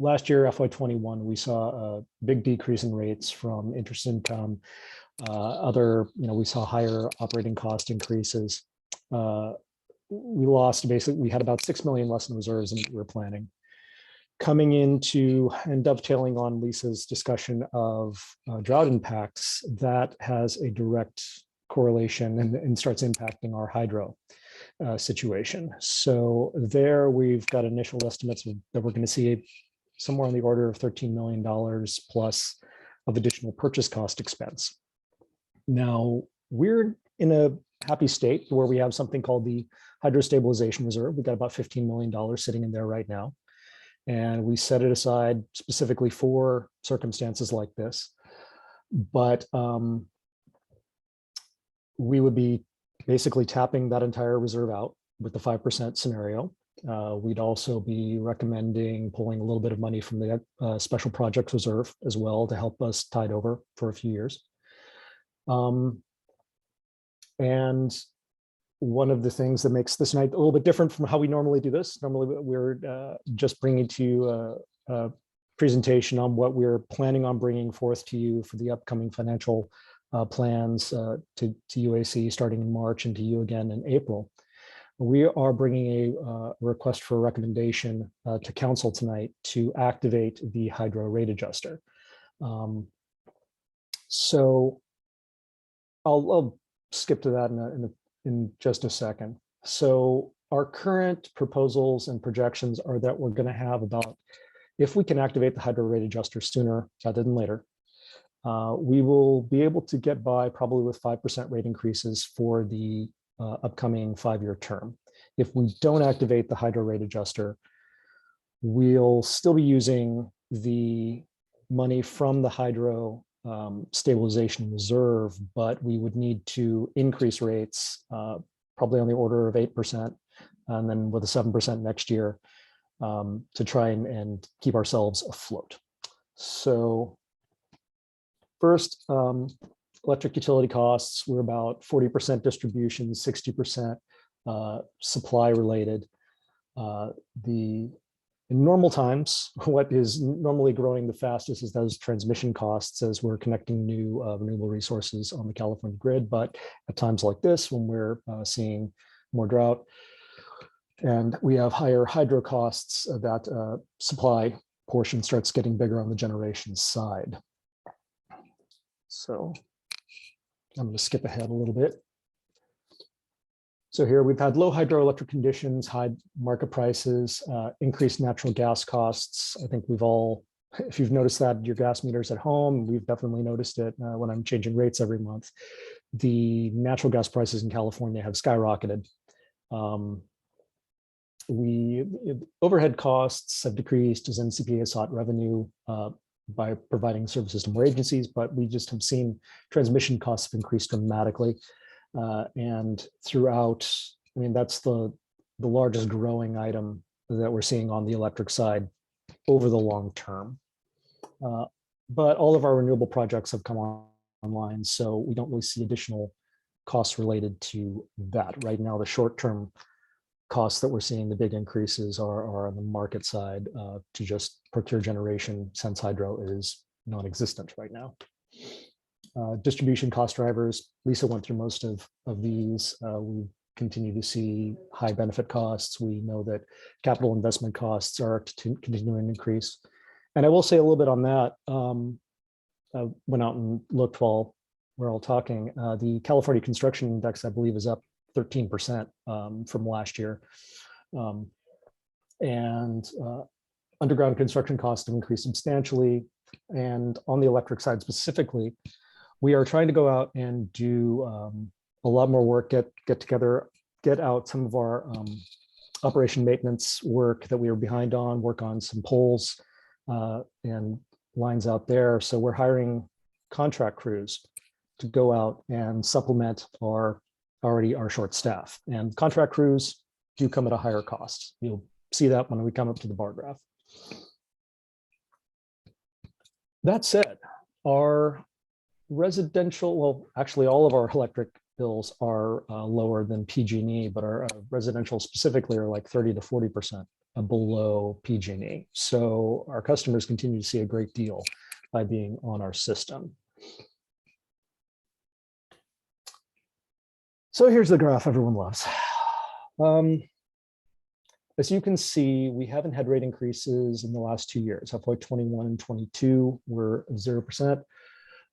C: Last year, FY21, we saw a big decrease in rates from interest income. We saw higher operating cost increases. We had about 6 million less in reserves than we were planning. Coming into and dovetailing on Lisa's discussion of drought impacts, that has a direct correlation and starts impacting our hydro situation. So there we've got initial estimates that we're going to see somewhere on the order of $13 million plus of additional purchase cost expense. Now, we're in a happy state where we have something called the Hydrostabilization Reserve. We've got about $15 million sitting in there right now. And we set it aside specifically for circumstances like this. But we would be basically tapping that entire reserve out with the 5% scenario. We'd also be recommending pulling a little bit of money from the special projects reserve as well to help us tide over for a few years. And one of the things that makes this night a little bit different from how we normally do this, normally we're just bringing to you a presentation on what we're planning on bringing forth to you for the upcoming financial plans to UAC starting in March and to you again in April. We are bringing a request for a recommendation to council tonight to activate the Hydro rate adjuster. So I'll skip to that in just a second. So our current proposals and projections are that we're going to have about, if we can activate the Hydro rate adjuster sooner rather than later, we will be able to get by probably with 5% rate increases for the upcoming 5-year term. If we don't activate the Hydro rate adjuster, we'll still be using the money from the Hydro stabilization reserve, but we would need to increase rates probably on the order of 8%, and then with a 7% next year to try and keep ourselves afloat. So first, electric utility costs were about 40% distribution, 60% supply related. In normal times, what is normally growing the fastest is those transmission costs as we're connecting new renewable resources on the California grid. But at times like this, when we're seeing more drought and we have higher hydro costs, that supply portion starts getting bigger on the generation side. So I'm going to skip ahead a little bit. So here we've had low hydroelectric conditions, high market prices, increased natural gas costs. I think we've all, if you've noticed that your gas meters at home, we've definitely noticed it when I'm changing rates every month. The natural gas prices in California have skyrocketed. Overhead costs have decreased as NCPA has sought revenue by providing services to more agencies, but we just have seen transmission costs have increased dramatically. And throughout, I mean, that's the largest growing item that we're seeing on the electric side over the long term. But all of our renewable projects have come online, so we don't really see additional costs related to that. Right now, the short-term costs that we're seeing, the big increases are on the market side to just procure generation, since hydro is non-existent right now. Distribution cost drivers, Lisa went through most of these. We continue to see high benefit costs. We know that capital investment costs are continuing to increase. And I will say a little bit on that. I went out and looked while we're all talking. The California Construction Index, I believe, is up 13% from last year. and underground construction costs have increased substantially. And on the electric side specifically, we are trying to go out and do a lot more work, get out some of our operation maintenance work that we were behind on, work on some poles and lines out there. So we're hiring contract crews to go out and supplement our short staff. And contract crews do come at a higher cost. You'll see that when we come up to the bar graph. That said, our residential, well, actually all of our electric bills are lower than PG&E, but our residential specifically are like 30 to 40% below PG&E. So our customers continue to see a great deal by being on our system. So here's the graph everyone loves. As you can see, we haven't had rate increases in the last 2 years. FY21 and 22 were 0%,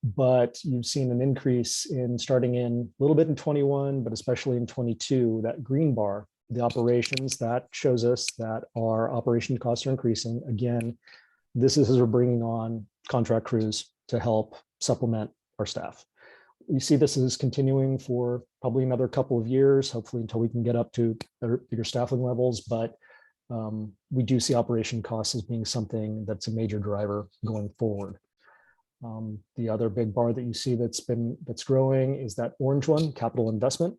C: but you've seen an increase in starting in a little bit in 21, but especially in 22, that green bar, the operations, that shows us that our operation costs are increasing. Again, this is as we're bringing on contract crews to help supplement our staff. We see this as continuing for probably another couple of years, hopefully until we can get up to bigger staffing levels. But we do see operation costs as being something that's a major driver going forward. The other big bar that you see that's growing is that orange one, capital investment.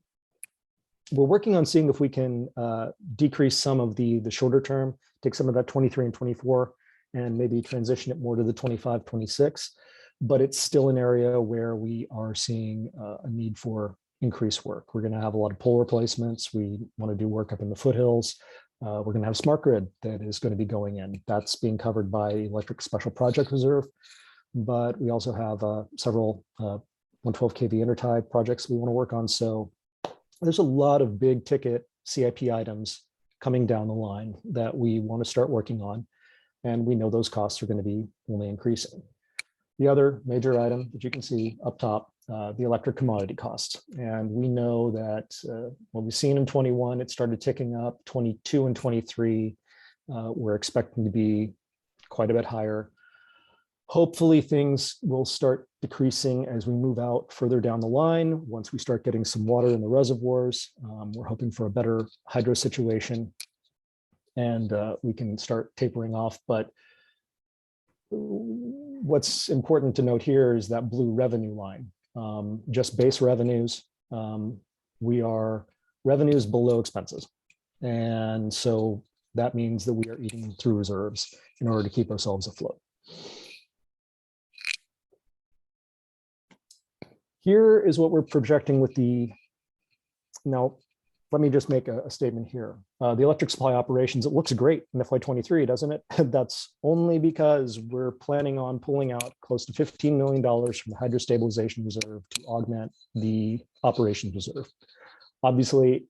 C: We're working on seeing if we can decrease some of the shorter term, take some of that 23 and 24 and maybe transition it more to the 25, 26. But it's still an area where we are seeing a need for increased work. We're going to have a lot of pole replacements. We want to do work up in the foothills. We're going to have smart grid that is going to be going in. That's being covered by the Electric Special Project Reserve. But we also have several 112 kV intertie projects we want to work on. So there's a lot of big ticket CIP items coming down the line that we want to start working on. And we know those costs are going to be only increasing. The other major item that you can see up top, the electric commodity costs. And we know that what we've seen in 21, it started ticking up. 22 and 23, we're expecting to be quite a bit higher. Hopefully things will start decreasing as we move out further down the line. Once we start getting some water in the reservoirs, we're hoping for a better hydro situation and we can start tapering off. But what's important to note here is that blue revenue line, just base revenues. We are revenues below expenses. And so that means that we are eating through reserves in order to keep ourselves afloat. Here is what we're projecting with now, let me just make a statement here. The electric supply operations, it looks great in FY23, doesn't it? That's only because we're planning on pulling out close to $15 million from the Hydrostabilization Reserve to augment the operations reserve. Obviously,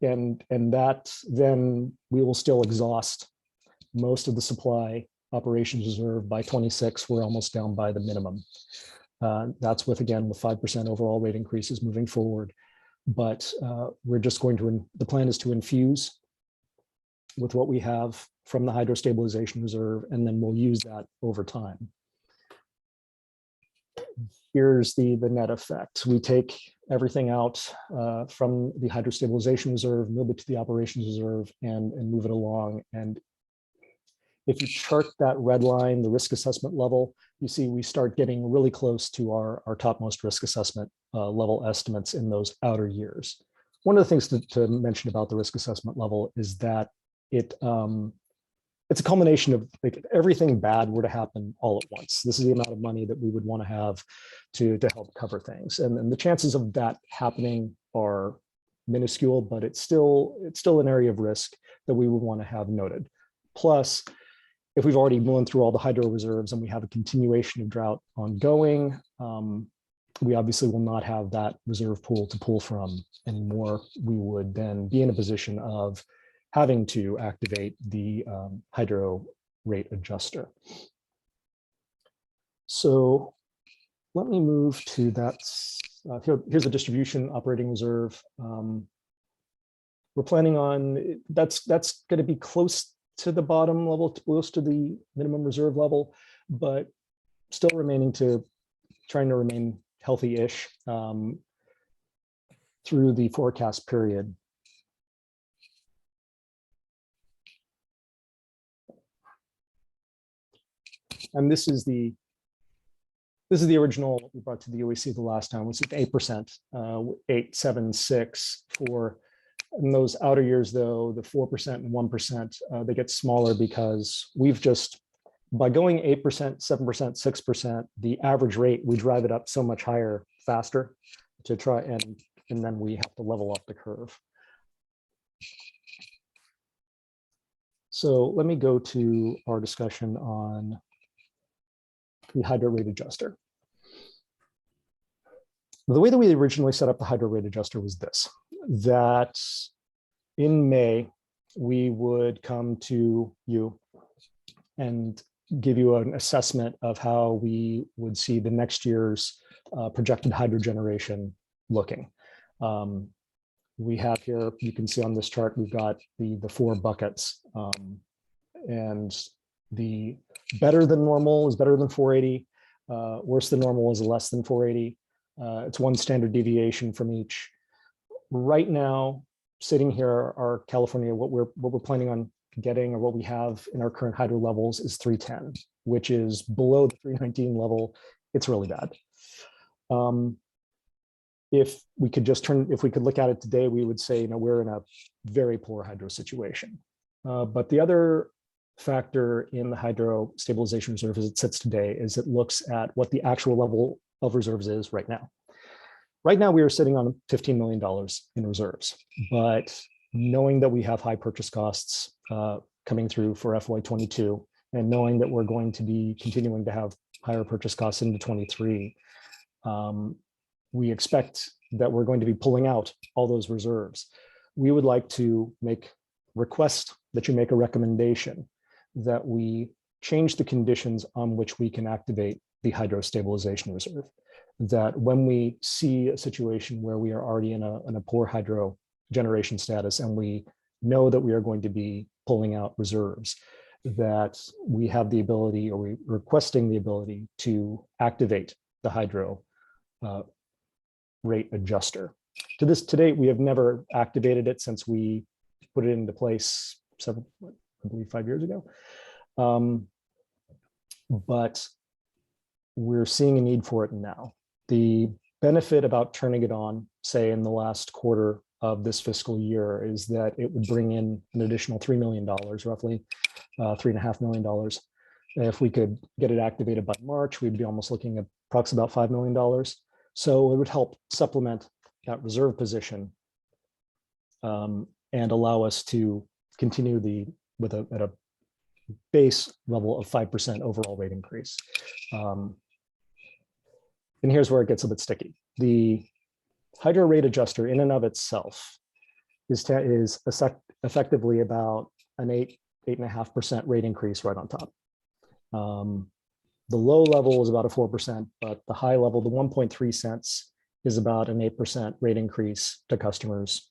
C: and that then we will still exhaust most of the supply operations reserve by 26. We're almost down by the minimum. That's with, again, with 5% overall rate increases moving forward. But we're just going to, the plan is to infuse with what we have from the Hydrostabilization Reserve, and then we'll use that over time. Here's the net effect. We take everything out from the Hydrostabilization Reserve, move it to the Operations Reserve, and move it along. And if you chart that red line, the risk assessment level, you see we start getting really close to our topmost risk assessment level estimates in those outer years. One of the things to mention about the risk assessment level is that it's a culmination of, like, if everything bad were to happen all at once. This is the amount of money that we would want to have to help cover things. And the chances of that happening are minuscule, but it's still an area of risk that we would want to have noted. Plus, if we've already blown through all the hydro reserves and we have a continuation of drought ongoing, we obviously will not have that reserve pool to pull from anymore. We would then be in a position of having to activate the hydro rate adjuster. So let me move to that. Here's the distribution operating reserve. We're planning on, that's going to be close to the bottom level, close to the minimum reserve level, but still trying to remain healthy-ish through the forecast period. And this is the original we brought to the UAC the last time, which is 8%, 876 for. In those outer years, though, the 4% and 1%, they get smaller because we've just, by going 8%, 7%, 6%, the average rate, we drive it up so much higher, faster to try, and then we have to level up the curve. So let me go to our discussion on the Hydra rate adjuster. The way that we originally set up the Hydra rate adjuster was this, that in May, we would come to you and give you an assessment of how we would see the next year's projected hydro generation looking. We have here, you can see on this chart, we've got the 4 buckets, and the better than normal is better than 480, worse than normal is less than 480. It's 1 standard deviation from each. Right now, sitting here, our California, what we're planning on getting, or what we have in our current hydro levels, is 310, which is below the 319 level. It's really bad. If we could look at it today, we would say, we're in a very poor hydro situation. But the other factor in the Hydro Stabilization Reserve as it sits today is it looks at what the actual level of reserves is right now. Right now, we are sitting on $15 million in reserves, but knowing that we have high purchase costs coming through for FY22, and knowing that we're going to be continuing to have higher purchase costs into 23, we expect that we're going to be pulling out all those reserves. We would like to request that you make a recommendation that we change the conditions on which we can activate the Hydro Stabilization Reserve. That when we see a situation where we are already in a poor hydro generation status, and we know that we are going to be pulling out reserves, that we have the ability, or we're requesting the ability, to activate the hydro rate adjuster. To date, we have never activated it since we put it into place I believe 5 years ago. But we're seeing a need for it now. The benefit about turning it on, say in the last quarter of this fiscal year, is that it would bring in an additional $3 million, roughly $3.5 million. If we could get it activated by March, we'd be almost looking at approximately about $5 million. So it would help supplement that reserve position and allow us to continue at a base level of 5% overall rate increase. And here's where it gets a bit sticky. The hydro rate adjuster in and of itself is effectively about an 8.5% rate increase right on top. The low level is about a 4%, but the high level, the 1.3 cents, is about an 8% rate increase to customers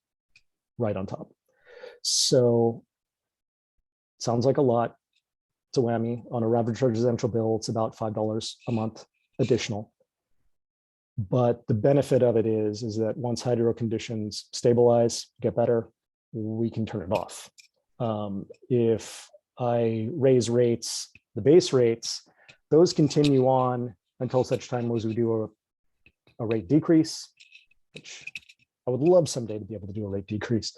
C: right on top. So sounds like a lot. It's a whammy. On a average residential bill, it's about $5 a month additional. But the benefit of it is that once hydro conditions stabilize, get better, we can turn it off. If I raise rates, the base rates, those continue on until such time as we do a rate decrease, which I would love someday to be able to do a rate decrease.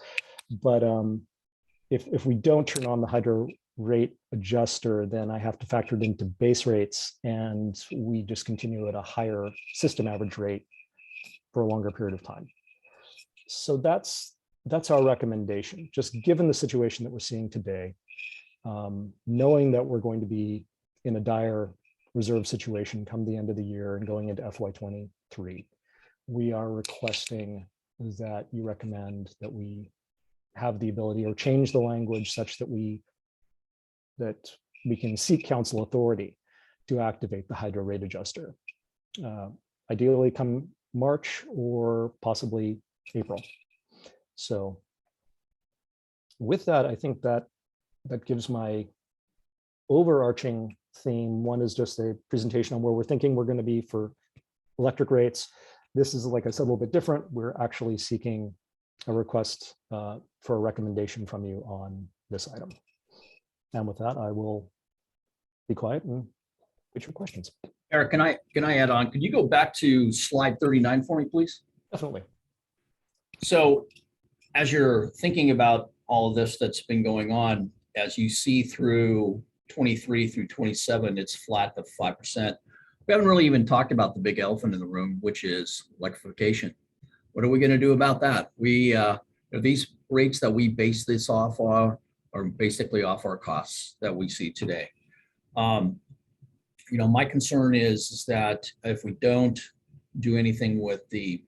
C: But if we don't turn on the hydro rate adjuster, then I have to factor it into base rates, and we just continue at a higher system average rate for a longer period of time. So that's our recommendation. Just given the situation that we're seeing today, knowing that we're going to be in a dire reserve situation come the end of the year and going into FY23, we are requesting that you recommend that we have the ability, or change the language such that we can seek council authority to activate the hydro rate adjuster, ideally come March or possibly April. So with that, I think that that gives my overarching theme. One is just a presentation on where we're thinking we're going to be for electric rates. This is, like I said, a little bit different. We're actually seeking a request for a recommendation from you on this item. And with that, I will be quiet and wait for questions.
E: Eric, can I add on? Could you go back to slide 39 for me, please?
C: Definitely.
E: So as you're thinking about all of this that's been going on, as you see through 23 through 27, it's flat to 5%. We haven't really even talked about the big elephant in the room, which is electrification. What are we going to do about that? These rates that we base this off are basically off our costs that we see today. My concern is that if we don't do anything with the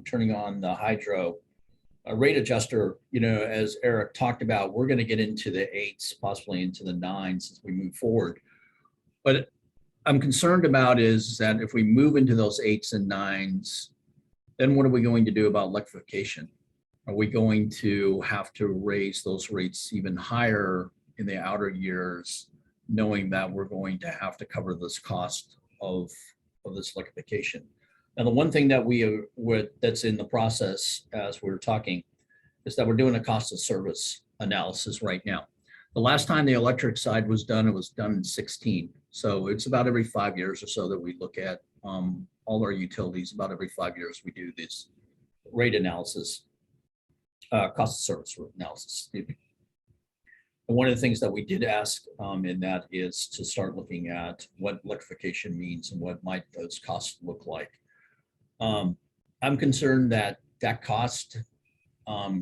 E: turning on the hydro rate adjuster, as Eric talked about, we're going to get into the 8s, possibly into the 9s as we move forward. But I'm concerned about is that if we move into those 8s and 9s, then what are we going to do about electrification? Are we going to have to raise those rates even higher in the outer years, knowing that we're going to have to cover this cost of this electrification? Now, the one thing that that's in the process as we're talking is that we're doing a cost of service analysis right now. The last time the electric side was done, it was done in 16. So it's about every 5 years or so that we look at all our utilities. About every 5 years, we do this rate analysis, cost of service analysis. And one of the things that we did ask in that is to start looking at what electrification means and what might those costs look like. I'm concerned that cost,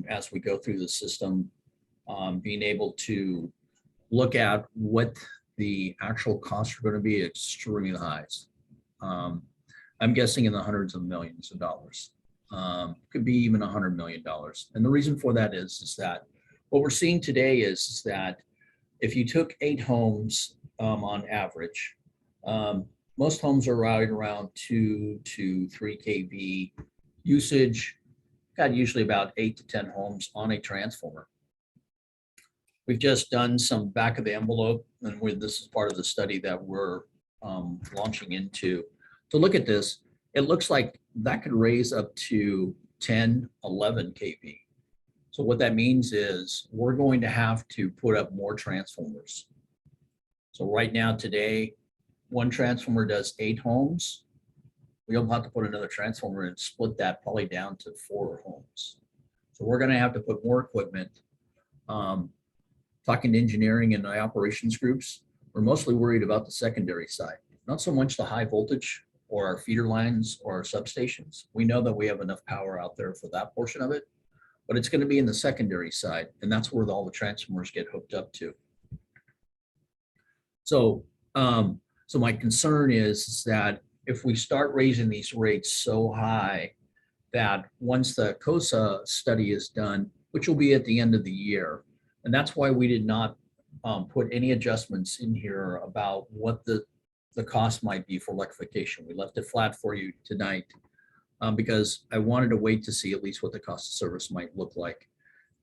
E: as we go through the system, being able to look at what the actual costs are going to be extremely high. I'm guessing in the hundreds of millions of dollars. Could be even $100 million. And the reason for that is that what we're seeing today is that if you took 8 homes on average, most homes are right around 2 to 3 kV usage. Got usually about 8 to 10 homes on a transformer. We've just done some back of the envelope, and this is part of the study that we're launching into. To look at this, it looks like that could raise up to 10, 11 kV. So what that means is we're going to have to put up more transformers. So right now today, one transformer does 8 homes. We'll have to put another transformer and split that probably down to 4 homes. So we're going to have to put more equipment. Talking to engineering and the operations groups, we're mostly worried about the secondary side, not so much the high voltage or our feeder lines or our substations. We know that we have enough power out there for that portion of it, but it's going to be in the secondary side, and that's where all the transformers get hooked up to. So, so my concern is that if we start raising these rates so high that once the COSA study is done, which will be at the end of the year, and that's why we did not put any adjustments in here about what the cost might be for electrification. We left it flat for you tonight because I wanted to wait to see at least what the cost of service might look like.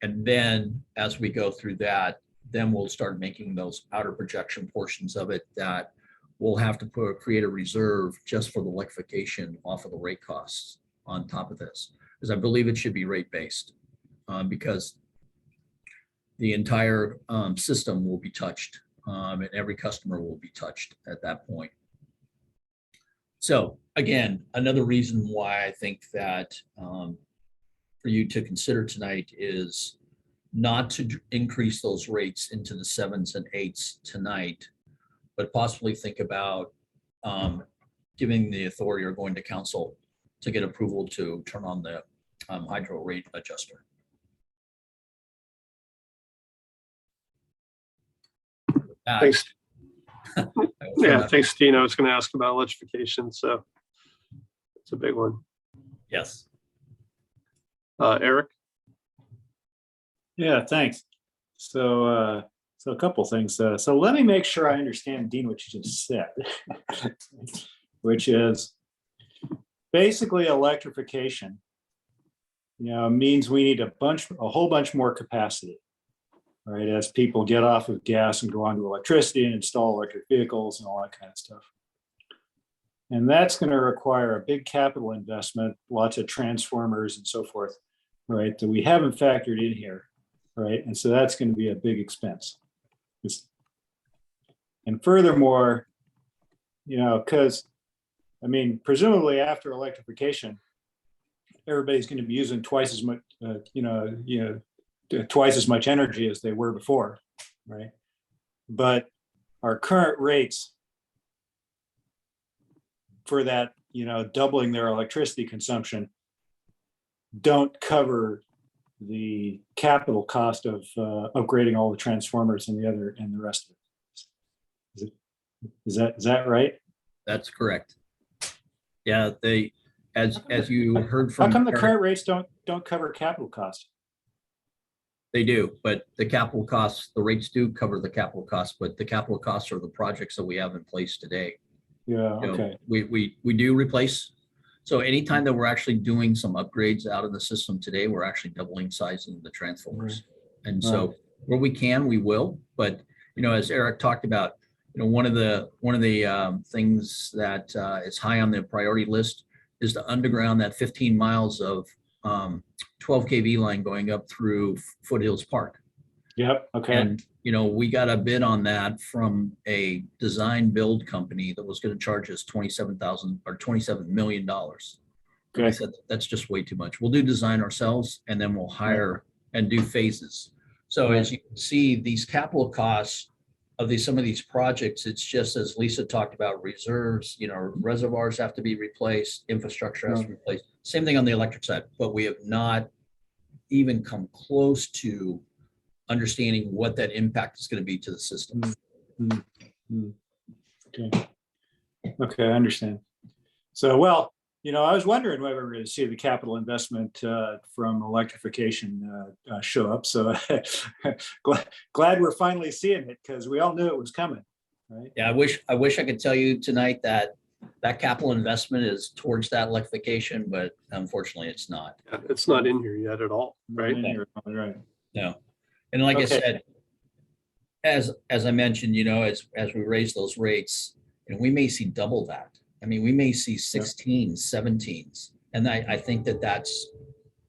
E: And then as we go through that, then we'll start making those outer projection portions of it that we'll have to create a reserve just for the electrification off of the rate costs on top of this, because I believe it should be rate based because the entire system will be touched and every customer will be touched at that point. So again, another reason why I think that for you to consider tonight is not to increase those rates into the 7s and 8s tonight, but possibly think about giving the authority or going to council to get approval to turn on the hydro rate adjuster.
A: Thanks. Yeah, thanks, Dean. I was going to ask about electrification, so it's a big one.
E: Yes.
A: Eric?
I: Yeah, thanks. So a couple things. So let me make sure I understand, Dean, what you just said, which is basically electrification, means we need a whole bunch more capacity. right? As people get off of gas and go on to electricity and install electric vehicles and all that kind of stuff. And that's going to require a big capital investment, lots of transformers and so forth, right? That we haven't factored in here, right? And so that's going to be a big expense. And furthermore, you know, because I mean, presumably after electrification, everybody's going to be using twice as much, twice as much energy as they were before, right? But our current rates for that, you know, doubling their electricity consumption don't cover the capital cost of upgrading all the transformers and the rest of it. Is that right?
E: That's correct. Yeah, they, as you heard from.
I: How come the
E: Eric,
I: current rates don't cover capital costs?
E: They do, but the capital costs, the rates do cover the capital costs, but the capital costs are the projects that we have in place today.
I: Yeah,
E: You know,
I: okay.
E: we do replace. So anytime that we're actually doing some upgrades out of the system today, we're actually doubling sizing the transformers. And so where we can, we will. But you know, as Eric talked about, you know, one of the things that is high on the priority list is to underground that 15 miles of 12 kV line going up through Foothills Park.
I: Yep. Okay.
E: And, you know, we got a bid on that from a design build company that was going to charge us $27 million. And I said, that's just way too much. We'll do design ourselves and then we'll hire and do phases. So as you can see, these capital costs of some of these projects, it's just as Lisa talked about, reserves, you know, reservoirs have to be replaced, infrastructure has to be replaced. Same thing on the electric side, but we have not even come close to understanding what that impact is going to be to the system.
I: Okay, I understand. So, well, you know, I was wondering whether we were going to see the capital investment from electrification show up. So glad we're finally seeing it, because we all knew it was coming, right?
E: Yeah, I wish I could tell you tonight that capital investment is towards that electrification, but unfortunately it's not.
A: Yeah, it's not in here yet at all, right?
I: Right.
E: No. And like I
I: Okay.
E: said, as I mentioned, you know, as we raise those rates, you know, we may see double that. I mean, we may see 16s, 17s. And I think that that's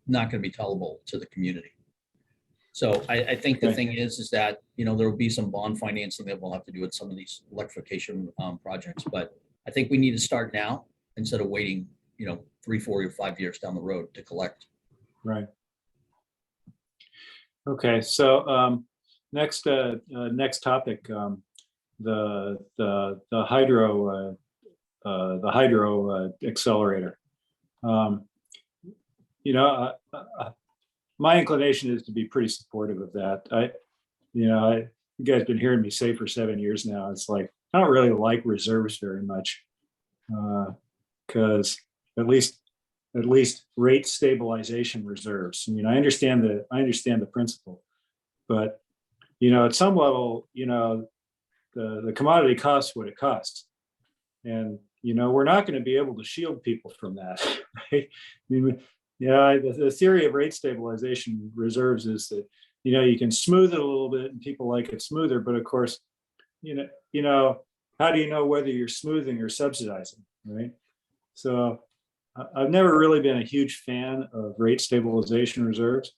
E: not going to be tolerable to the community. So I think the thing is that, you know, there will be some bond financing that we'll have to do with some of these electrification projects. But I think we need to start now instead of waiting, you know, 3, 4, or 5 years down the road to collect.
I: Right. Okay, so next topic, the hydro accelerator. You know, my inclination is to be pretty supportive of that. You guys been hearing me say for 7 years now, it's like, I don't really like reserves very much, because at least rate stabilization reserves. I mean, I understand the principle, but you know, at some level, you know, the commodity costs what it costs, and you know, we're not going to be able to shield people from that, right? I mean, yeah, the theory of rate stabilization reserves is that, you know, you can smooth it a little bit and people like it smoother, but of course, you know, how do you know whether you're smoothing or subsidizing, right? So I've never really been a huge fan of rate stabilization reserves.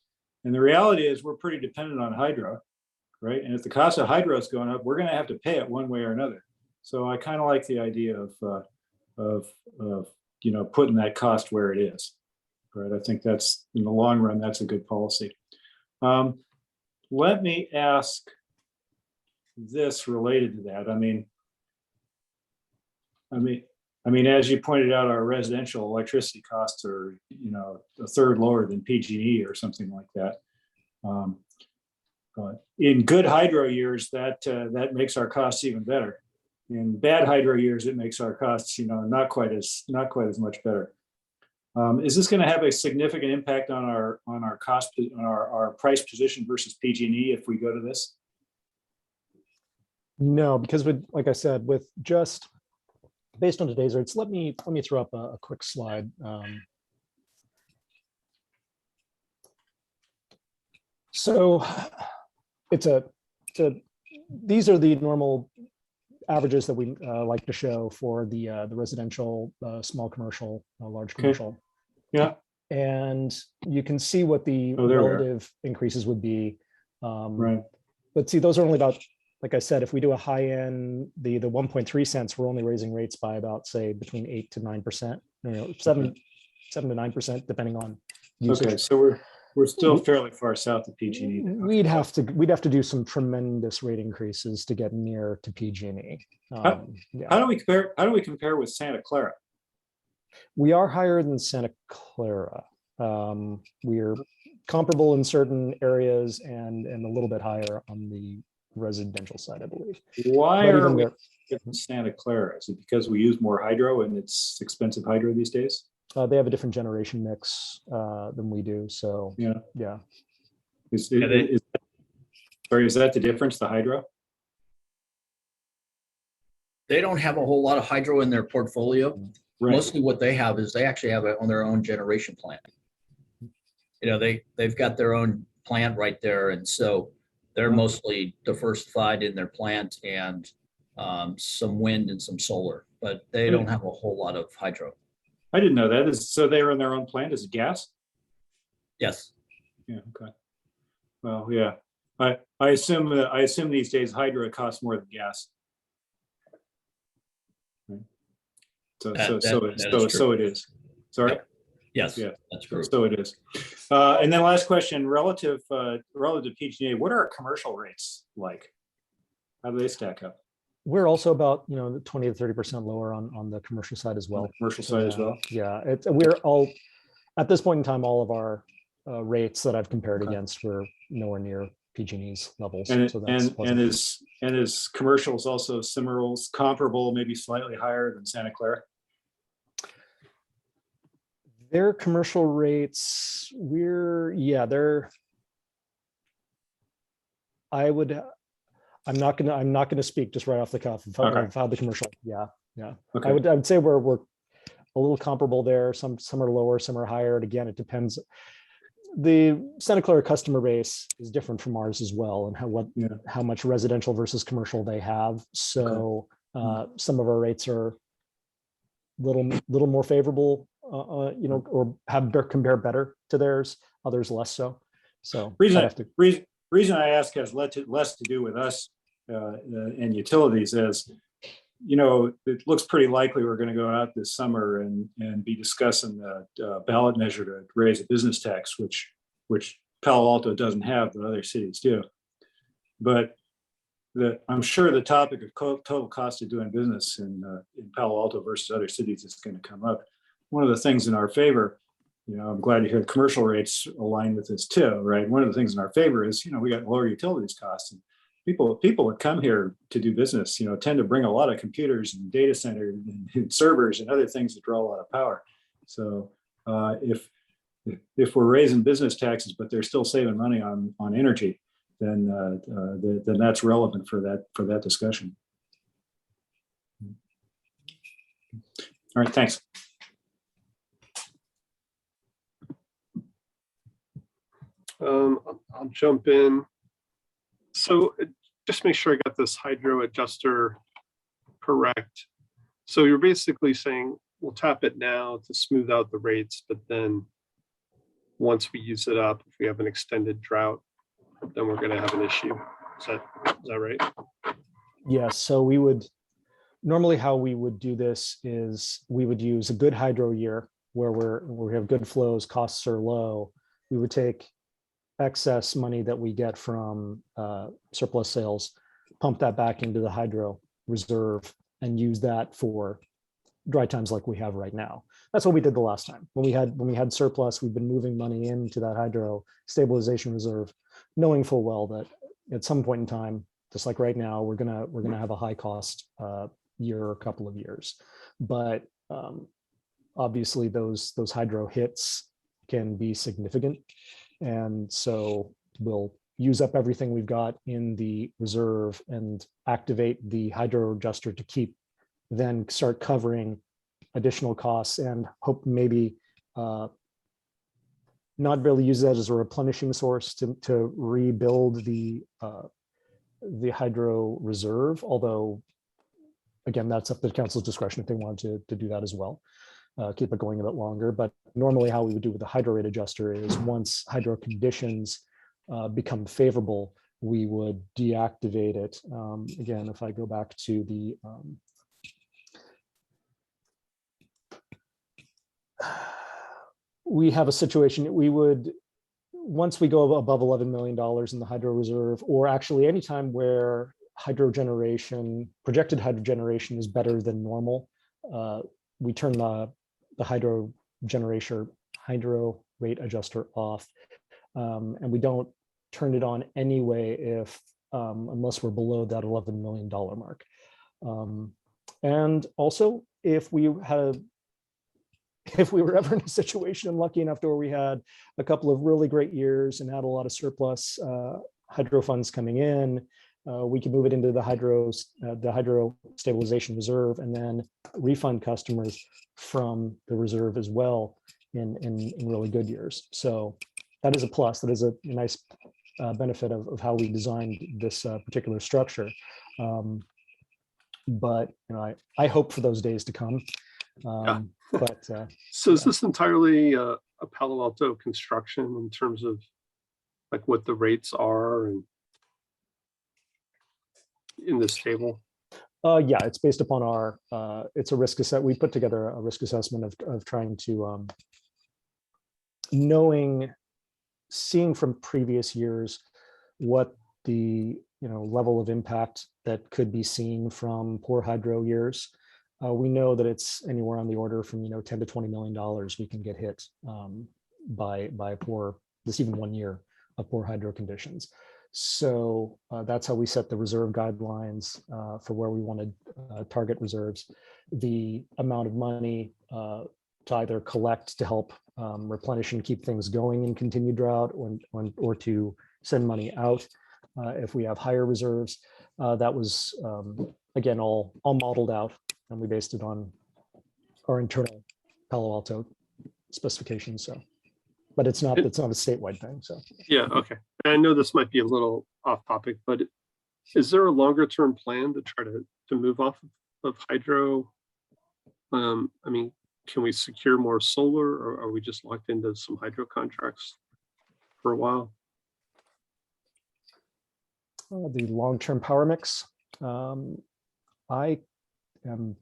I: And the reality is we're pretty dependent on hydro, right? And if the cost of hydro is going up, we're going to have to pay it one way or another. So I kind of like the idea of you know, putting that cost where it is, right? I think that's, in the long run, that's a good policy. Let me ask this related to that. I mean, as you pointed out, our residential electricity costs are, you know, a third lower than PG&E or something like that. In good hydro years, that makes our costs even better. In bad hydro years, it makes our costs, you know, not quite as much better. Is this going to have a significant impact on our cost, on our price position versus PG&E if we go to this?
C: No, because like I said, with just based on today's rates, let me throw up a quick slide. So these are the normal averages that we like to show for the residential, small commercial, large
I: Okay.
C: commercial.
I: Yeah.
C: And you can see what the
I: Oh, there we are.
C: relative increases would be.
I: Right.
C: But see, those are only about, like I said, if we do a high end, the 1.3 cents, we're only raising rates by about, say, between 8 to 9%, 7 to 9%, depending on usage.
I: Okay, so we're still fairly far south of PG&E.
C: We'd have to do some tremendous rate increases to get near to PG&E.
I: How do we compare? How do we compare with Santa Clara?
C: We are higher than Santa Clara. We're comparable in certain areas and a little bit higher on the residential side, I believe.
I: Why
C: But
I: are
C: even
I: we
C: there-
I: different than Santa Clara? Is it because we use more hydro and it's expensive hydro these days?
C: They have a different generation mix than we do. So
I: Yeah.
C: yeah.
I: Sorry, is that the difference, the hydro?
E: They don't have a whole lot of hydro in their portfolio.
I: Right.
E: Mostly what they have is they actually have it on their own generation plant. They've got their own plant right there. And so they're mostly diversified in their plant and some wind and some solar, but they don't have a whole lot of hydro.
I: I didn't know that. So they were in their own plant as gas?
E: Yes.
I: Yeah, okay. Well, yeah. I assume these days hydro costs more than gas. Right. So it is. Sorry.
E: Yep. Yes,
I: Yeah.
E: that's true.
I: So it is. And then last question, relative to PG&E, what are our commercial rates like? How do they stack up?
C: We're also about 20 to 30% lower on the commercial side as
I: On
C: well.
I: the commercial side as well?
C: Yeah, we're all at this point in time, all of our rates that I've compared
I: Okay.
C: against were nowhere near PG&E's levels.
I: And
C: So that's positive.
I: is commercials also similar, comparable, maybe slightly higher than Santa Clara?
C: Their commercial rates, I'm not gonna speak just right off the cuff of how the commercial. Yeah.
I: Okay.
C: I would say we're a little comparable there. Some are lower, some are higher. And again, it depends. The Santa Clara customer base is different from ours as well, and how much residential versus commercial they have. So some of our rates are a little more favorable, or compare better to theirs. Others less so. So
I: reason I ask has less to do with us and utilities is, it looks pretty likely we're going to go out this summer and be discussing the ballot measure to raise a business tax, which Palo Alto doesn't have, but other cities do. But I'm sure the topic of total cost of doing business in Palo Alto versus other cities is going to come up. One of the things in our favor, I'm glad to hear the commercial rates align with this too, right? One of the things in our favor is, we got lower utilities costs. And people that come here to do business, tend to bring a lot of computers and data centers and servers and other things that draw a lot of power. So if we're raising business taxes, but they're still saving money on energy, then that's relevant for that discussion. All right, thanks.
A: I'll jump in. So just make sure I got this hydro adjuster correct. So you're basically saying we'll tap it now to smooth out the rates, but then once we use it up, if we have an extended drought, then we're going to have an issue. Is that right?
C: Yes. So we would normally, how we would do this is we would use a good hydro year where we have good flows, costs are low. We would take excess money that we get from surplus sales, pump that back into the hydro reserve and use that for dry times like we have right now. That's what we did the last time. When we had surplus, we've been moving money into that hydro stabilization reserve, knowing full well that at some point in time, just like right now, we're gonna have a high cost year or couple of years. But obviously those hydro hits can be significant. And so we'll use up everything we've got in the reserve and activate the hydro adjuster to then start covering additional costs and hope maybe not really use that as a replenishing source to rebuild the hydro reserve, although again, that's up to the council's discretion if they want to do that as well. Keep it going a bit longer. But normally how we would do with the hydro rate adjuster is once hydro conditions become favorable, we would deactivate it. Again, if I go back to the we have a situation, we would, once we go above $11 million in the hydro reserve, or actually anytime where projected hydro generation is better than normal, we turn the hydro rate adjuster off. And we don't turn it on anyway if unless we're below that $11 million mark. And also, if we were ever in a situation, lucky enough to where we had a couple of really great years and had a lot of surplus hydro funds coming in, we can move it into the hydro stabilization reserve and then refund customers from the reserve as well in really good years. So that is a plus. That is a nice benefit of how we designed this particular structure. But I hope for those days to come. But
A: so is this entirely a Palo Alto construction in terms of like what the rates are and in this table?
C: Yeah, it's based upon our, it's a risk assessment. We put together a risk assessment of trying to, seeing from previous years what the level of impact that could be seen from poor hydro years. We know that it's anywhere on the order from $10 to $20 million we can get hit by poor, this even 1 year of poor hydro conditions. So that's how we set the reserve guidelines for where we want to target reserves. The amount of money to either collect to help replenish and keep things going in continued drought, or to send money out if we have higher reserves. That was again all modeled out, and we based it on our internal Palo Alto specifications. So, but it's not a statewide thing. So
A: yeah, okay. And I know this might be a little off topic, but is there a longer term plan to try to move off of hydro? I mean, can we secure more solar, or are we just locked into some hydro contracts for a while?
C: The long-term power mix. I am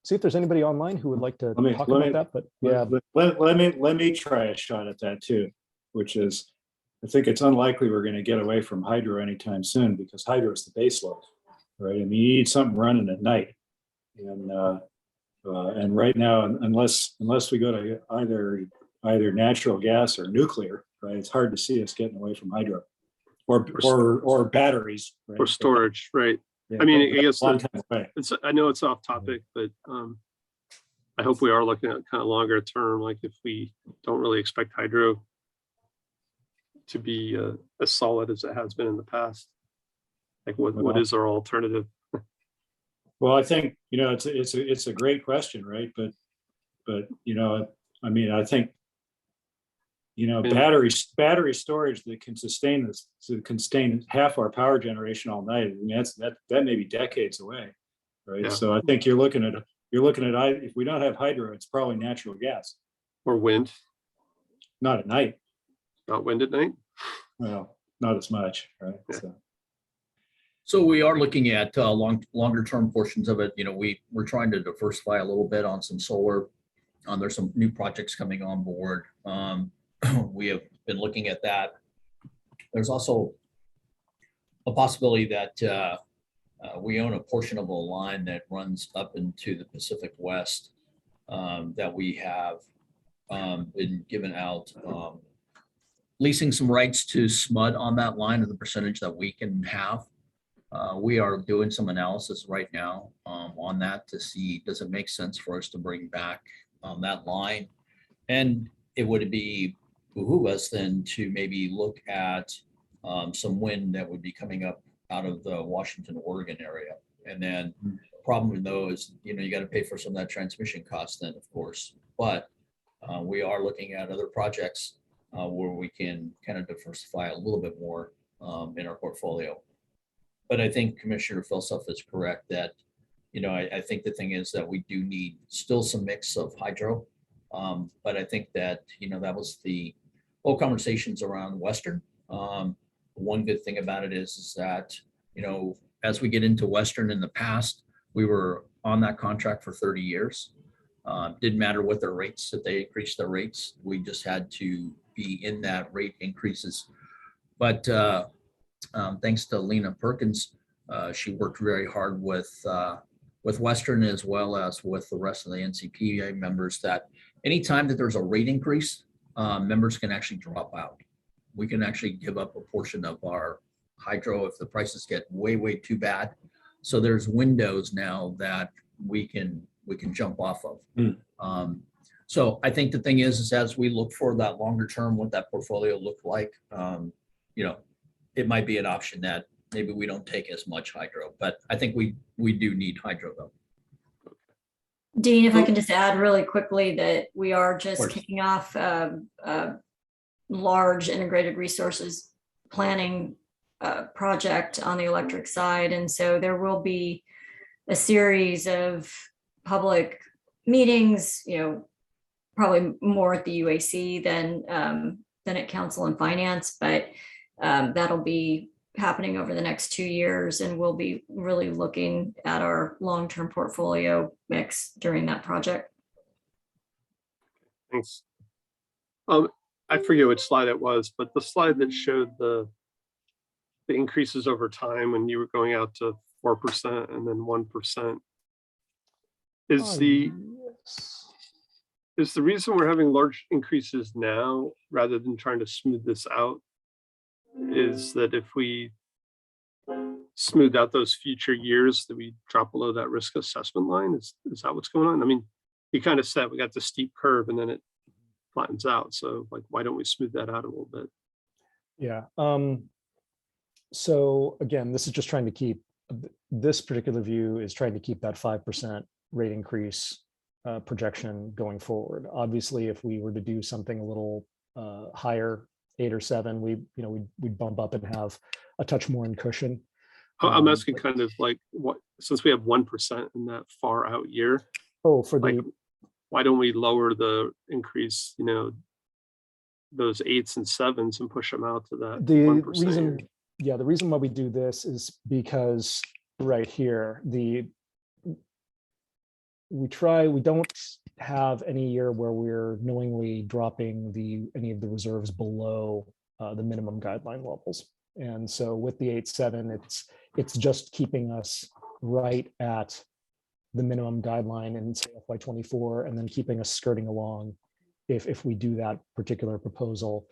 C: see if there's anybody online who would like to talk about that. But yeah,
I: let me try a shot at that too, which is, I think it's unlikely we're going to get away from hydro anytime soon, because hydro is the base load, right? I mean, you need something running at night, and right now, unless we go to either natural gas or nuclear, right? It's hard to see us getting away from hydro, or batteries, right?
A: Or storage, right?
I: Yeah,
A: I mean, I guess
I: long time away.
A: I know it's off topic, but I hope we are looking at kind of longer term, like if we don't really expect hydro to be as solid as it has been in the past, like what is our alternative?
I: Well, I think it's a great question, right? But I mean, I think battery storage that can sustain half our power generation all night. I mean, that may be decades away, right?
A: Yeah.
I: So I think you're looking at if we don't have hydro, it's probably natural gas
A: Or wind,
I: not at night.
A: not wind at night.
I: Well, not as much, right?
A: Yeah.
E: So we are looking at longer term portions of it. We're trying to diversify a little bit on some solar. There's some new projects coming on board. We have been looking at that. There's also a possibility that we own a portion of a line that runs up into the Pacific West that we have been given out, leasing some rights to SMUD on that line and the percentage that we can have. We are doing some analysis right now on that to see, does it make sense for us to bring back that line? And it would behoove us then to maybe look at some wind that would be coming up out of the Washington, Oregon area. And then the problem with those, you got to pay for some of that transmission cost then, of course. But we are looking at other projects where we can kind of diversify a little bit more in our portfolio. But I think Commissioner Philsuf is correct that, I think the thing is that we do need still some mix of hydro. But I think that, that was the whole conversations around Western. One good thing about it is that, as we get into Western in the past, we were on that contract for 30 years. Didn't matter what their rates, that they increased their rates. We just had to be in that rate increases. But thanks to Lena Perkins, she worked very hard with Western as well as with the rest of the NCPA members that anytime that there's a rate increase, members can actually drop out. We can actually give up a portion of our hydro if the prices get way, way too bad. So there's windows now that we can jump off of. So I think the thing is as we look for that longer term, what that portfolio looked like, it might be an option that maybe we don't take as much hydro, but I think we do need hydro though.
D: Dean, if I can just add really quickly that we are just
E: course.
D: kicking off a large integrated resources planning project on the electric side. And so there will be a series of public meetings, probably more at the UAC than at Council and Finance, but that'll be happening over the next 2 years, and we'll be really looking at our long-term portfolio mix during that project.
A: Thanks. I forget which slide it was, but the slide that showed the increases over time when you were going out to 4% and then 1%. Is the reason we're having large increases now rather than trying to smooth this out is that if we smooth out those future years that we drop below that risk assessment line? Is that what's going on? I mean, you kind of said we got the steep curve and then it flattens out. So like, why don't we smooth that out a little bit?
C: Yeah. So again, this is just trying to keep, this particular view is trying to keep that 5% rate increase projection going forward. Obviously, if we were to do something a little higher, 8 or 7, we'd bump up and have a touch more in cushion.
A: I'm asking kind of like what, since we have 1% in that far out year.
C: Oh, for
A: like,
C: the,
A: why don't we lower the increase, those 8s and 7s and push them out to that
C: the
A: 1%
C: reason,
A: year?
C: yeah, the reason why we do this is because right here, we don't have any year where we're knowingly dropping any of the reserves below the minimum guideline levels. And so with the 8.7, it's just keeping us right at the minimum guideline in say FY24, and then keeping us skirting along if we do that particular proposal.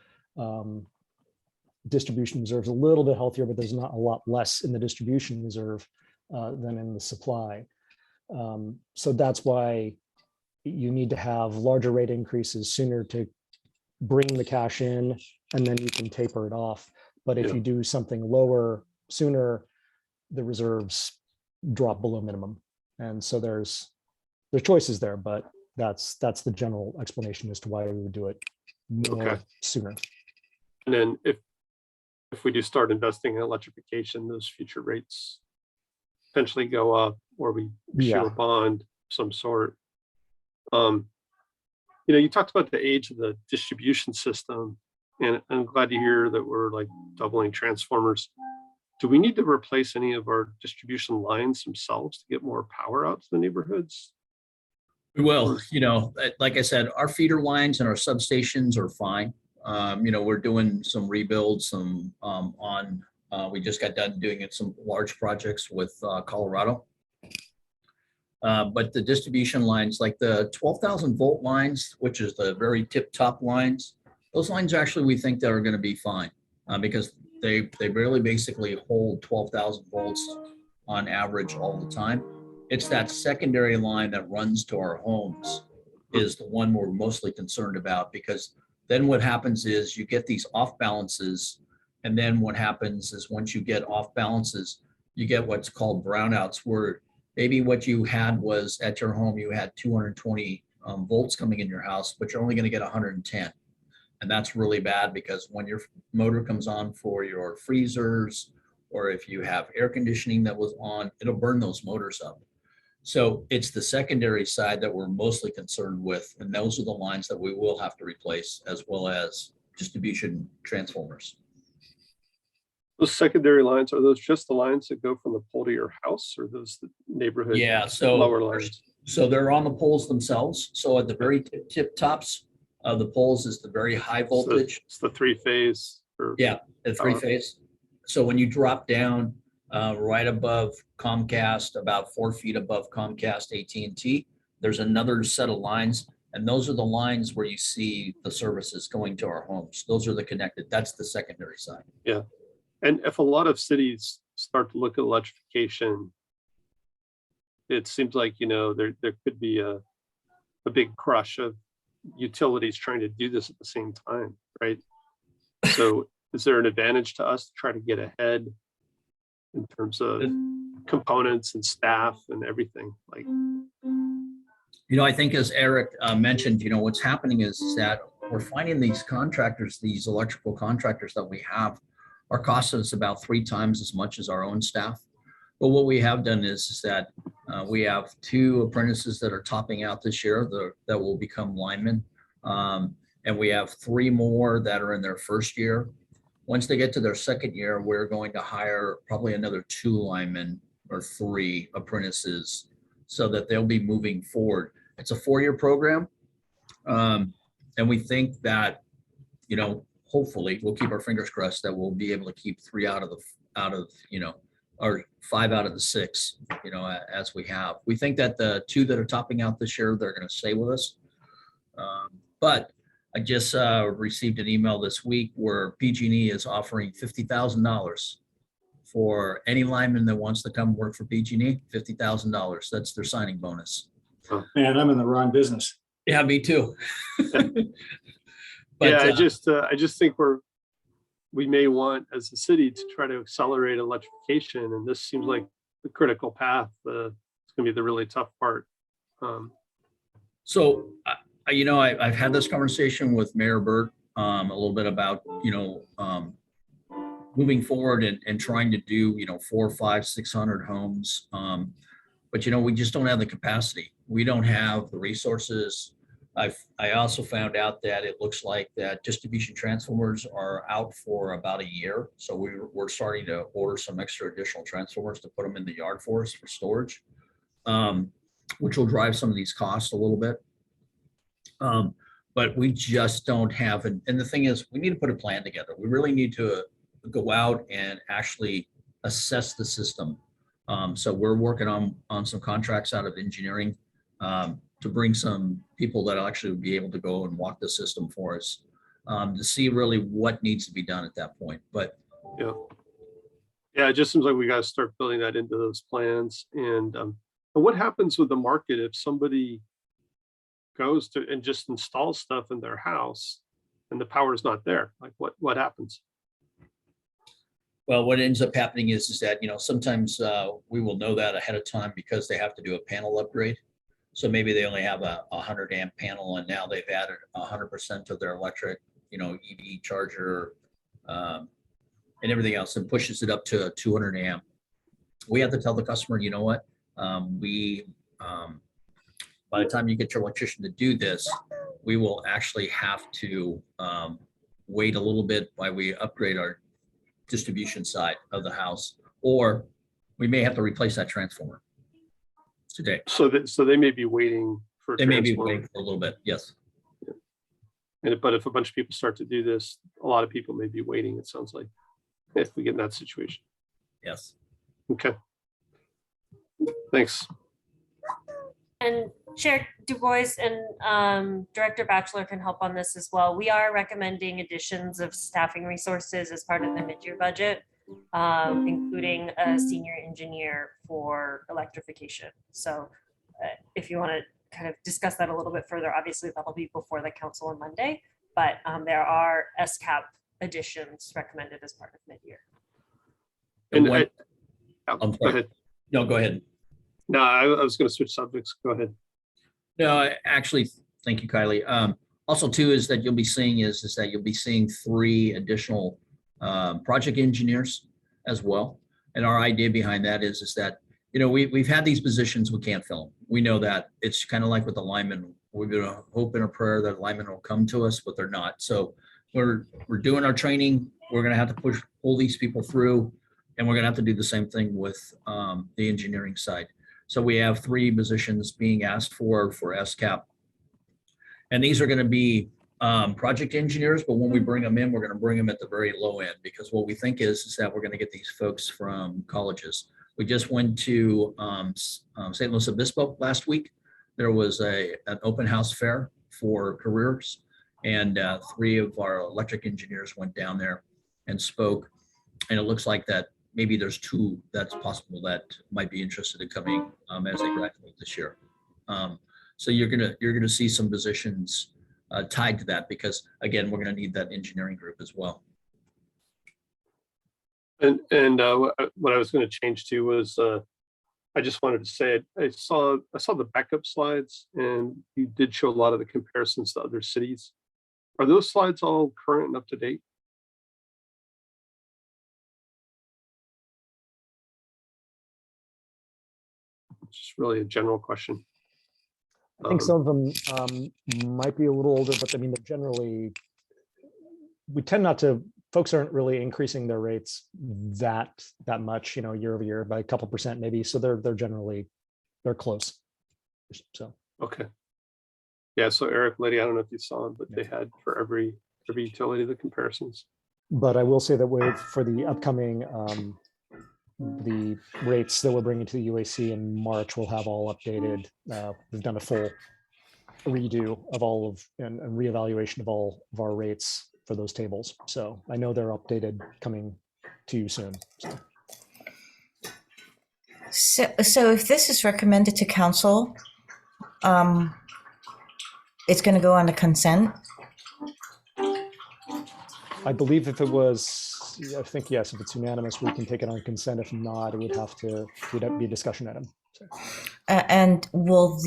C: Distribution reserve is a little bit healthier, but there's not a lot less in the distribution reserve than in the supply. So that's why you need to have larger rate increases sooner to bring the cash in, and then you can taper it off. But if you do something lower sooner, the reserves drop below minimum. And so there's choices there, but that's the general explanation as to why we would do it more sooner.
A: And then if we do start investing in electrification, those future rates potentially go up, or we issue a bond of some sort. You talked about the age of the distribution system, and I'm glad to hear that we're like doubling transformers. Do we need to replace any of our distribution lines themselves to get more power out to the neighborhoods?
E: We will, like I said, our feeder lines and our substations are fine. We're doing some rebuilds, we just got done doing some large projects with Colorado. But the distribution lines, like the 12,000 volt lines, which is the very tip top lines, those lines actually we think that are going to be fine because they really basically hold 12,000 volts on average all the time. It's that secondary line that runs to our homes is the one we're mostly concerned about, because then what happens is you get these off balances. And then what happens is once you get off balances, you get what's called brownouts, where maybe what you had was at your home, you had 220 volts coming in your house, but you're only going to get 110. And that's really bad because when your motor comes on for your freezers, or if you have air conditioning that was on, it'll burn those motors up. So it's the secondary side that we're mostly concerned with. And those are the lines that we will have to replace, as well as distribution transformers.
A: Those secondary lines, are those just the lines that go from the pole to your house, or those the neighborhood
E: Yeah, so
A: lower lines?
E: So they're on the poles themselves. So at the very tip tops of the poles is the very high voltage.
A: It's the three-phase. Or
E: Yeah, the three-phase. So when you drop down right above Comcast, about 4 feet above Comcast AT&T, there's another set of lines. And those are the lines where you see the services going to our homes. Those are the connected. That's the secondary side.
A: Yeah. And if a lot of cities start to look at electrification, it seems like, there could be a big crush of utilities trying to do this at the same time, right? So is there an advantage to us to try to get ahead in terms of components and staff and everything? Like,
E: I think as Eric mentioned, what's happening is that we're finding these contractors, these electrical contractors that we have, are costing us about 3 times as much as our own staff. But what we have done is that we have 2 apprentices that are topping out this year that will become linemen. And we have 3 more that are in their first year. Once they get to their second year, we're going to hire probably another 2 linemen or 3 apprentices so that they'll be moving forward. It's a 4-year program. And we think that, hopefully we'll keep our fingers crossed that we'll be able to keep 3 out of or 5 out of the 6, as we have. We think that the 2 that are topping out this year, they're going to stay with us. But I just received an email this week where PG&E is offering $50,000 for any lineman that wants to come work for PG&E. $50,000. That's their signing bonus.
I: Man, I'm in the wrong business.
E: Yeah, me too.
A: yeah, I just think we may want as a city to try to accelerate electrification, and this seems like the critical path. It's going to be the really tough part.
E: So, I've had this conversation with Mayor Burt a little bit about, moving forward and trying to do, 400, 500, 600 homes. But, we just don't have the capacity. We don't have the resources. I also found out that it looks like that distribution transformers are out for about a year. So we're starting to order some extra additional transformers to put them in the yard for us for storage, which will drive some of these costs a little bit. But we just don't have, and the thing is, we need to put a plan together. We really need to go out and actually assess the system. So we're working on some contracts out of engineering to bring some people that actually would be able to go and walk the system for us to see really what needs to be done at that point. But
A: yeah, it just seems like we got to start building that into those plans. And what happens with the market if somebody goes to and just installs stuff in their house and the power is not there? Like what happens?
E: Well, what ends up happening is that, sometimes we will know that ahead of time because they have to do a panel upgrade. So maybe they only have a 100 amp panel and now they've added 100% of their electric, EV charger and everything else, and pushes it up to 200 amp. We have to tell the customer, you know what, by the time you get your electrician to do this, we will actually have to wait a little bit while we upgrade our distribution side of the house, or we may have to replace that transformer today.
A: So they may be waiting for.
E: They may be waiting for a little bit. Yes.
A: But if a bunch of people start to do this, a lot of people may be waiting. It sounds like if we get in that situation.
E: Yes.
A: Okay. Thanks.
G: And Chair Du Bois and Director Batchelor can help on this as well. We are recommending additions of staffing resources as part of the mid-year budget, including a senior engineer for electrification. So if you want to kind of discuss that a little bit further, obviously that'll be before the council on Monday, but there are SCAP additions recommended as part of mid-year.
A: And
E: go ahead. No, go ahead.
A: No, I was going to switch subjects. Go ahead.
E: No, actually, thank you, Kylie. Also too, is that you'll be seeing is that you'll be seeing 3 additional project engineers as well. And our idea behind that is that, you know, we've had these positions, we can't fill them. We know that. It's kind of like with the linemen. We're gonna hope in a prayer that linemen will come to us, but they're not. So we're doing our training. We're gonna have to pull these people through, and we're gonna have to do the same thing with the engineering side. So we have 3 positions being asked for SCAP. And these are gonna be project engineers, but when we bring them in, we're gonna bring them at the very low end, because what we think is that we're gonna get these folks from colleges. We just went to St. Louis Obispo last week. There was an open house fair for careers, and 3 of our electric engineers went down there and spoke. And it looks like that maybe there's 2 that's possible that might be interested in coming as they graduate this year. So you're gonna see some positions tied to that, because again, we're gonna need that engineering group as well.
A: And what I was going to change to was I just wanted to say I saw the backup slides, and you did show a lot of the comparisons to other cities. Are those slides all current and up to date? Just really a general question.
C: I think some of them might be a little older, but I mean, they're generally, we tend not to, folks aren't really increasing their rates that much, you know, year over year by a couple percent maybe. So they're generally, they're close. So.
A: Okay. Yeah, so Eric, Liddy, I don't know if you saw them, but they had for every utility the comparisons.
C: But I will say that for the upcoming, the rates that we're bringing to the UAC in March, we'll have all updated. We've done a full redo of all of and reevaluation of all of our rates for those tables. So I know they're updated, coming to you soon.
H: So if this is recommended to council, it's going to go on the consent.
C: I believe if it was, I think, yes, if it's unanimous, we can take it on consent. If not, it would have to be a discussion item. So.
H: And will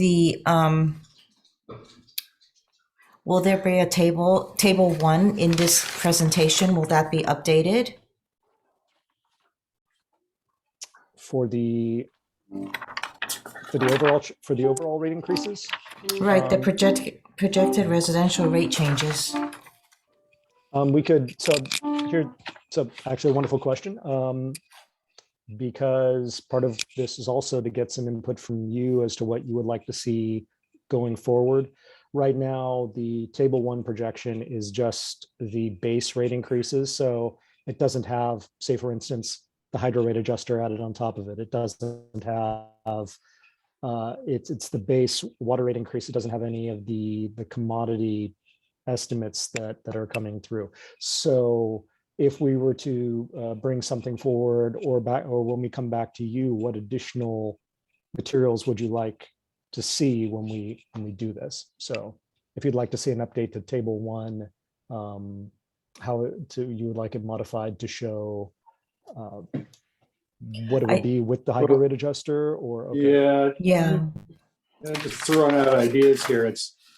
H: there be a table 1 in this presentation? Will that be updated?
C: For the overall rate increases?
H: Right, the projected residential rate changes.
C: We could, so actually a wonderful question. Because part of this is also to get some input from you as to what you would like to see going forward. Right now, the table 1 projection is just the base rate increases. So it doesn't have, say, for instance, the hydro rate adjuster added on top of it. It doesn't have, it's the base water rate increase. It doesn't have any of the commodity estimates that are coming through. So if we were to bring something forward or when we come back to you, what additional materials would you like to see when we do this? So if you'd like to see an update to table 1, you would like it modified to show what it would be with the hydro rate adjuster, or okay.
H: Yeah.
I: Just throwing out ideas here.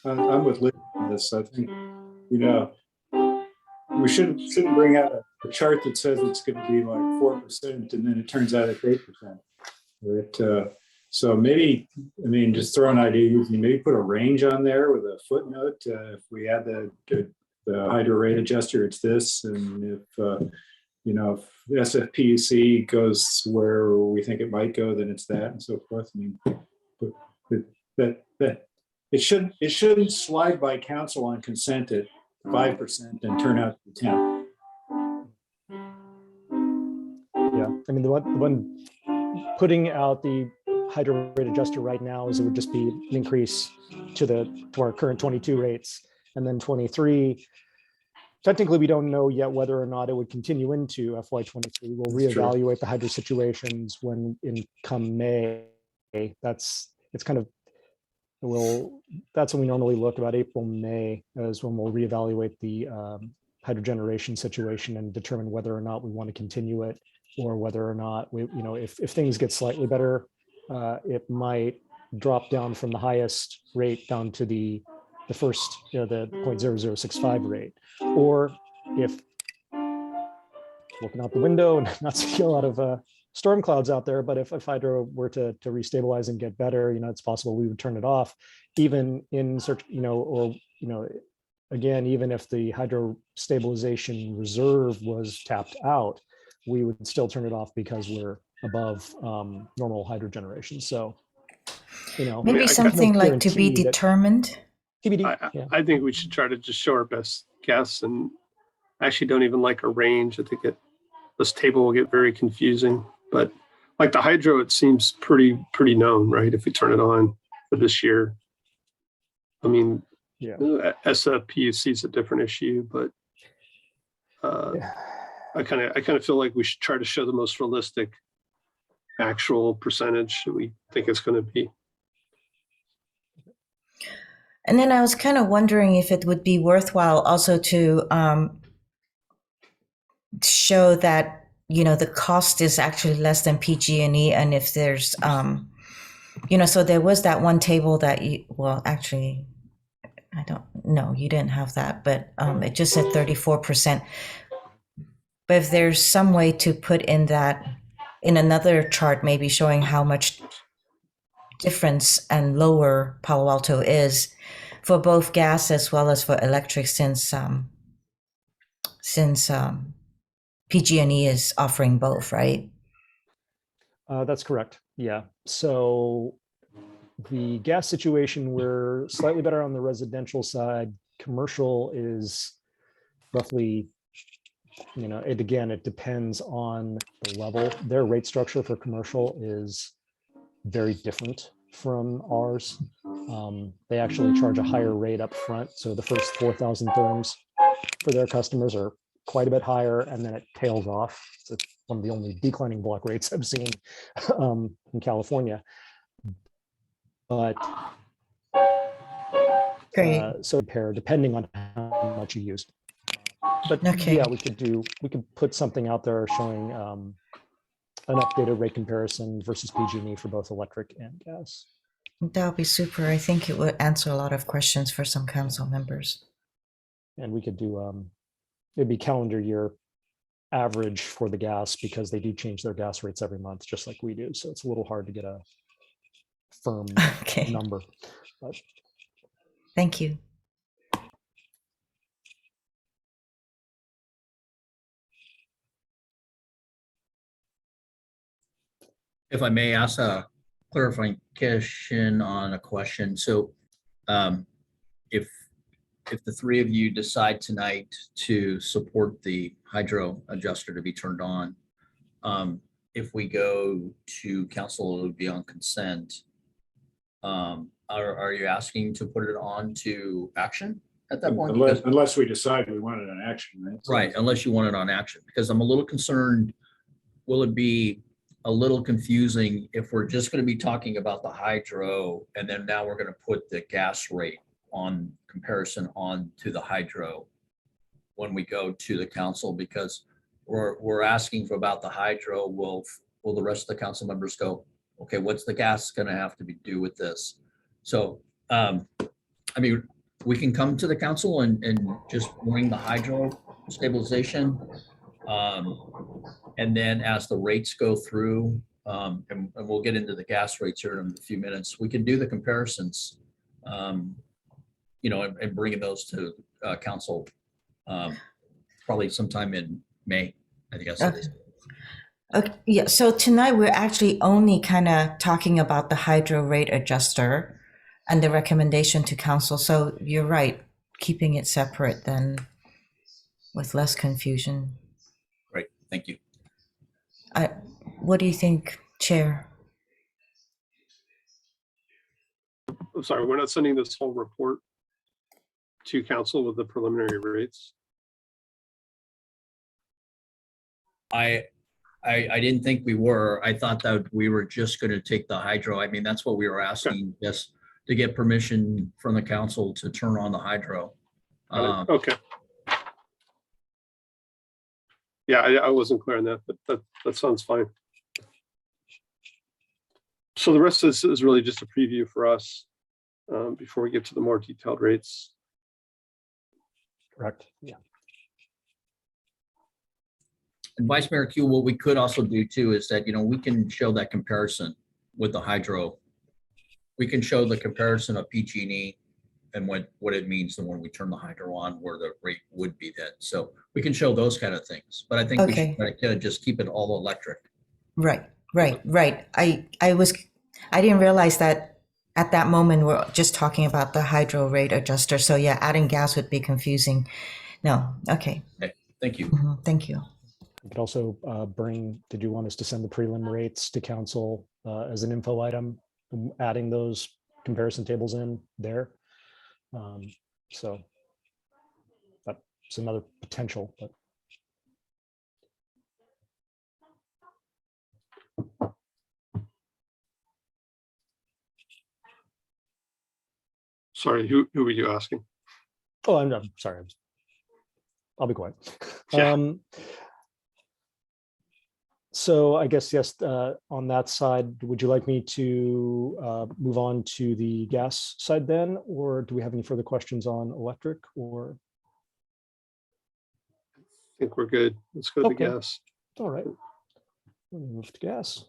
I: I'm with Liz on this. I think, you know, we shouldn't bring out a chart that says it's going to be like 4% and then it turns out it's 8%. Right? So maybe, I mean, just throwing ideas, you maybe put a range on there with a footnote. If we add the hydro rate adjuster, it's this, and if you know, if SFPUC goes where we think it might go, then it's that, and so forth. I mean, that it shouldn't slide by council on consent at 5% and turn out to be 10.
C: Yeah, I mean, the one putting out the hydro rate adjuster right now is it would just be an increase to our current 22 rates, and then 23. Technically, we don't know yet whether or not it would continue into FY23. We'll reevaluate the hydro situations come May. That's when we normally look, about April, May is when we'll reevaluate the hydro generation situation and determine whether or not we want to continue it, or whether or not if things get slightly better, it might drop down from the highest rate down to the the first, the 0.0065 rate. Or if looking out the window and not seeing a lot of storm clouds out there, but if Hydro were to restabilize and get better, it's possible we would turn it off, even in search, again, even if the Hydrostabilization Reserve was tapped out, we would still turn it off because we're above normal hydro generation. So,
H: Maybe something like to be determined.
C: TBD.
A: I think we should try to just show our best guess, and I actually don't even like a range. I think this table will get very confusing, but like the hydro, it seems pretty known, right? If we turn it on for this year. I mean,
C: yeah,
A: SFPUC is a different issue, but I kind of feel like we should try to show the most realistic actual percentage that we think it's going to be.
H: And then I was kind of wondering if it would be worthwhile also to show that, the cost is actually less than PG&E. And if there's, so there was that one table that actually, I don't know, you didn't have that, but it just said 34%. But if there's some way to put in that, in another chart, maybe showing how much difference and lower Palo Alto is for both gas as well as for electric, since PG&E is offering both, right?
C: That's correct. Yeah. So the gas situation, we're slightly better on the residential side. Commercial is roughly, it depends on the level. Their rate structure for commercial is very different from ours. They actually charge a higher rate up front. So the first 4,000 therms for their customers are quite a bit higher, and then it tails off. It's one of the only declining block rates I've seen in California. But so pair depending on how much you use. But yeah, we could put something out there showing an updated rate comparison versus PG&E for both electric and gas.
H: That would be super. I think it would answer a lot of questions for some council members.
C: And we could do it'd be calendar year average for the gas, because they do change their gas rates every month, just like we do. So it's a little hard to get a firm number. But
H: thank you.
E: If I may ask a clarification on a question. So if the three of you decide tonight to support the hydro adjuster to be turned on, if we go to council, it would be on consent. Are you asking to put it on to action at that point?
I: Unless we decide we want it on action, right?
E: Right, unless you want it on action, because I'm a little concerned, will it be a little confusing if we're just going to be talking about the hydro, and then now we're going to put the gas rate on comparison on to the hydro when we go to the council, because we're asking for about the hydro. Will the rest of the council members go, okay, what's the gas going to have to do with this? So, I mean, we can come to the council and just bring the hydro stabilization. And then as the rates go through, and we'll get into the gas rates here in a few minutes, we can do the comparisons, and bringing those to council probably sometime in May, I guess.
H: Okay, yeah, so tonight we're actually only kind of talking about the hydro rate adjuster and the recommendation to council. So you're right, keeping it separate then with less confusion.
E: Great, thank you.
H: What do you think, Chair?
A: I'm sorry, we're not sending this whole report to council with the preliminary rates.
E: I didn't think we were. I thought that we were just going to take the hydro. I mean, that's what we were asking, yes, to get permission from the council to turn on the hydro.
A: Okay. Yeah, I wasn't clear on that, but that sounds fine. So the rest of this is really just a preview for us. before we get to the more detailed rates.
C: Correct. Yeah.
E: And Vice Mayor Q, what we could also do too is that, we can show that comparison with the hydro. We can show the comparison of PG&E and what it means then when we turn the hydro on, where the rate would be then. So we can show those kind of things, but I think we should try to just keep it all electric.
H: Right. I didn't realize that at that moment we're just talking about the hydro rate adjuster. So yeah, adding gas would be confusing. No. Okay.
E: Thank you.
H: Thank you.
C: We could also did you want us to send the prelim rates to council as an info item, adding those comparison tables in there? So that's another potential, but.
A: Sorry, who were you asking?
C: Oh, I'm sorry. I'll be quiet.
A: Yeah.
C: So I guess, yes, on that side, would you like me to move on to the gas side then, or do we have any further questions on electric or?
A: I think we're good. Let's go to gas.
C: All right. Let me move to gas.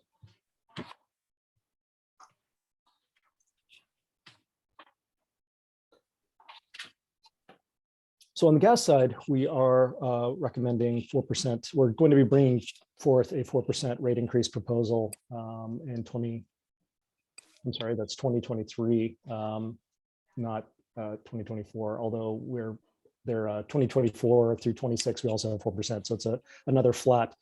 C: So on the gas side, we are recommending 4%. We're going to be bringing forth a 4% rate increase proposal in 2023, not 2024, although they're 2024 through 26, we also have 4%. So it's another flat,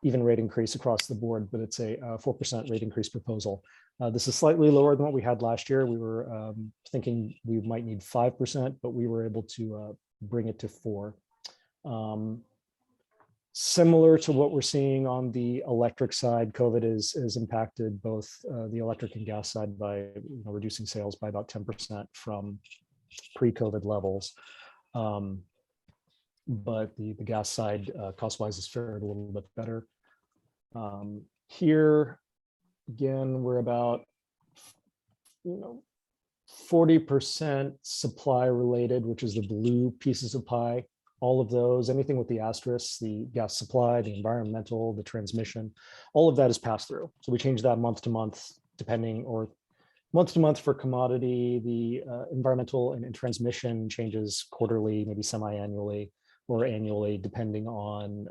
C: even rate increase across the board, but it's a 4% rate increase proposal. This is slightly lower than what we had last year. We were thinking we might need 5%, but we were able to bring it to 4%. Similar to what we're seeing on the electric side, COVID has impacted both the electric and gas side by reducing sales by about 10% from pre-COVID levels. But the gas side, cost-wise, has fared a little bit better. Here, again, we're about 40% supply related, which is the blue pieces of pie. All of those, anything with the asterisks, the gas supply, the environmental, the transmission, all of that is passed through. So we change that month to month, or month to month for commodity. The environmental and transmission changes quarterly, maybe semi-annually or annually, depending on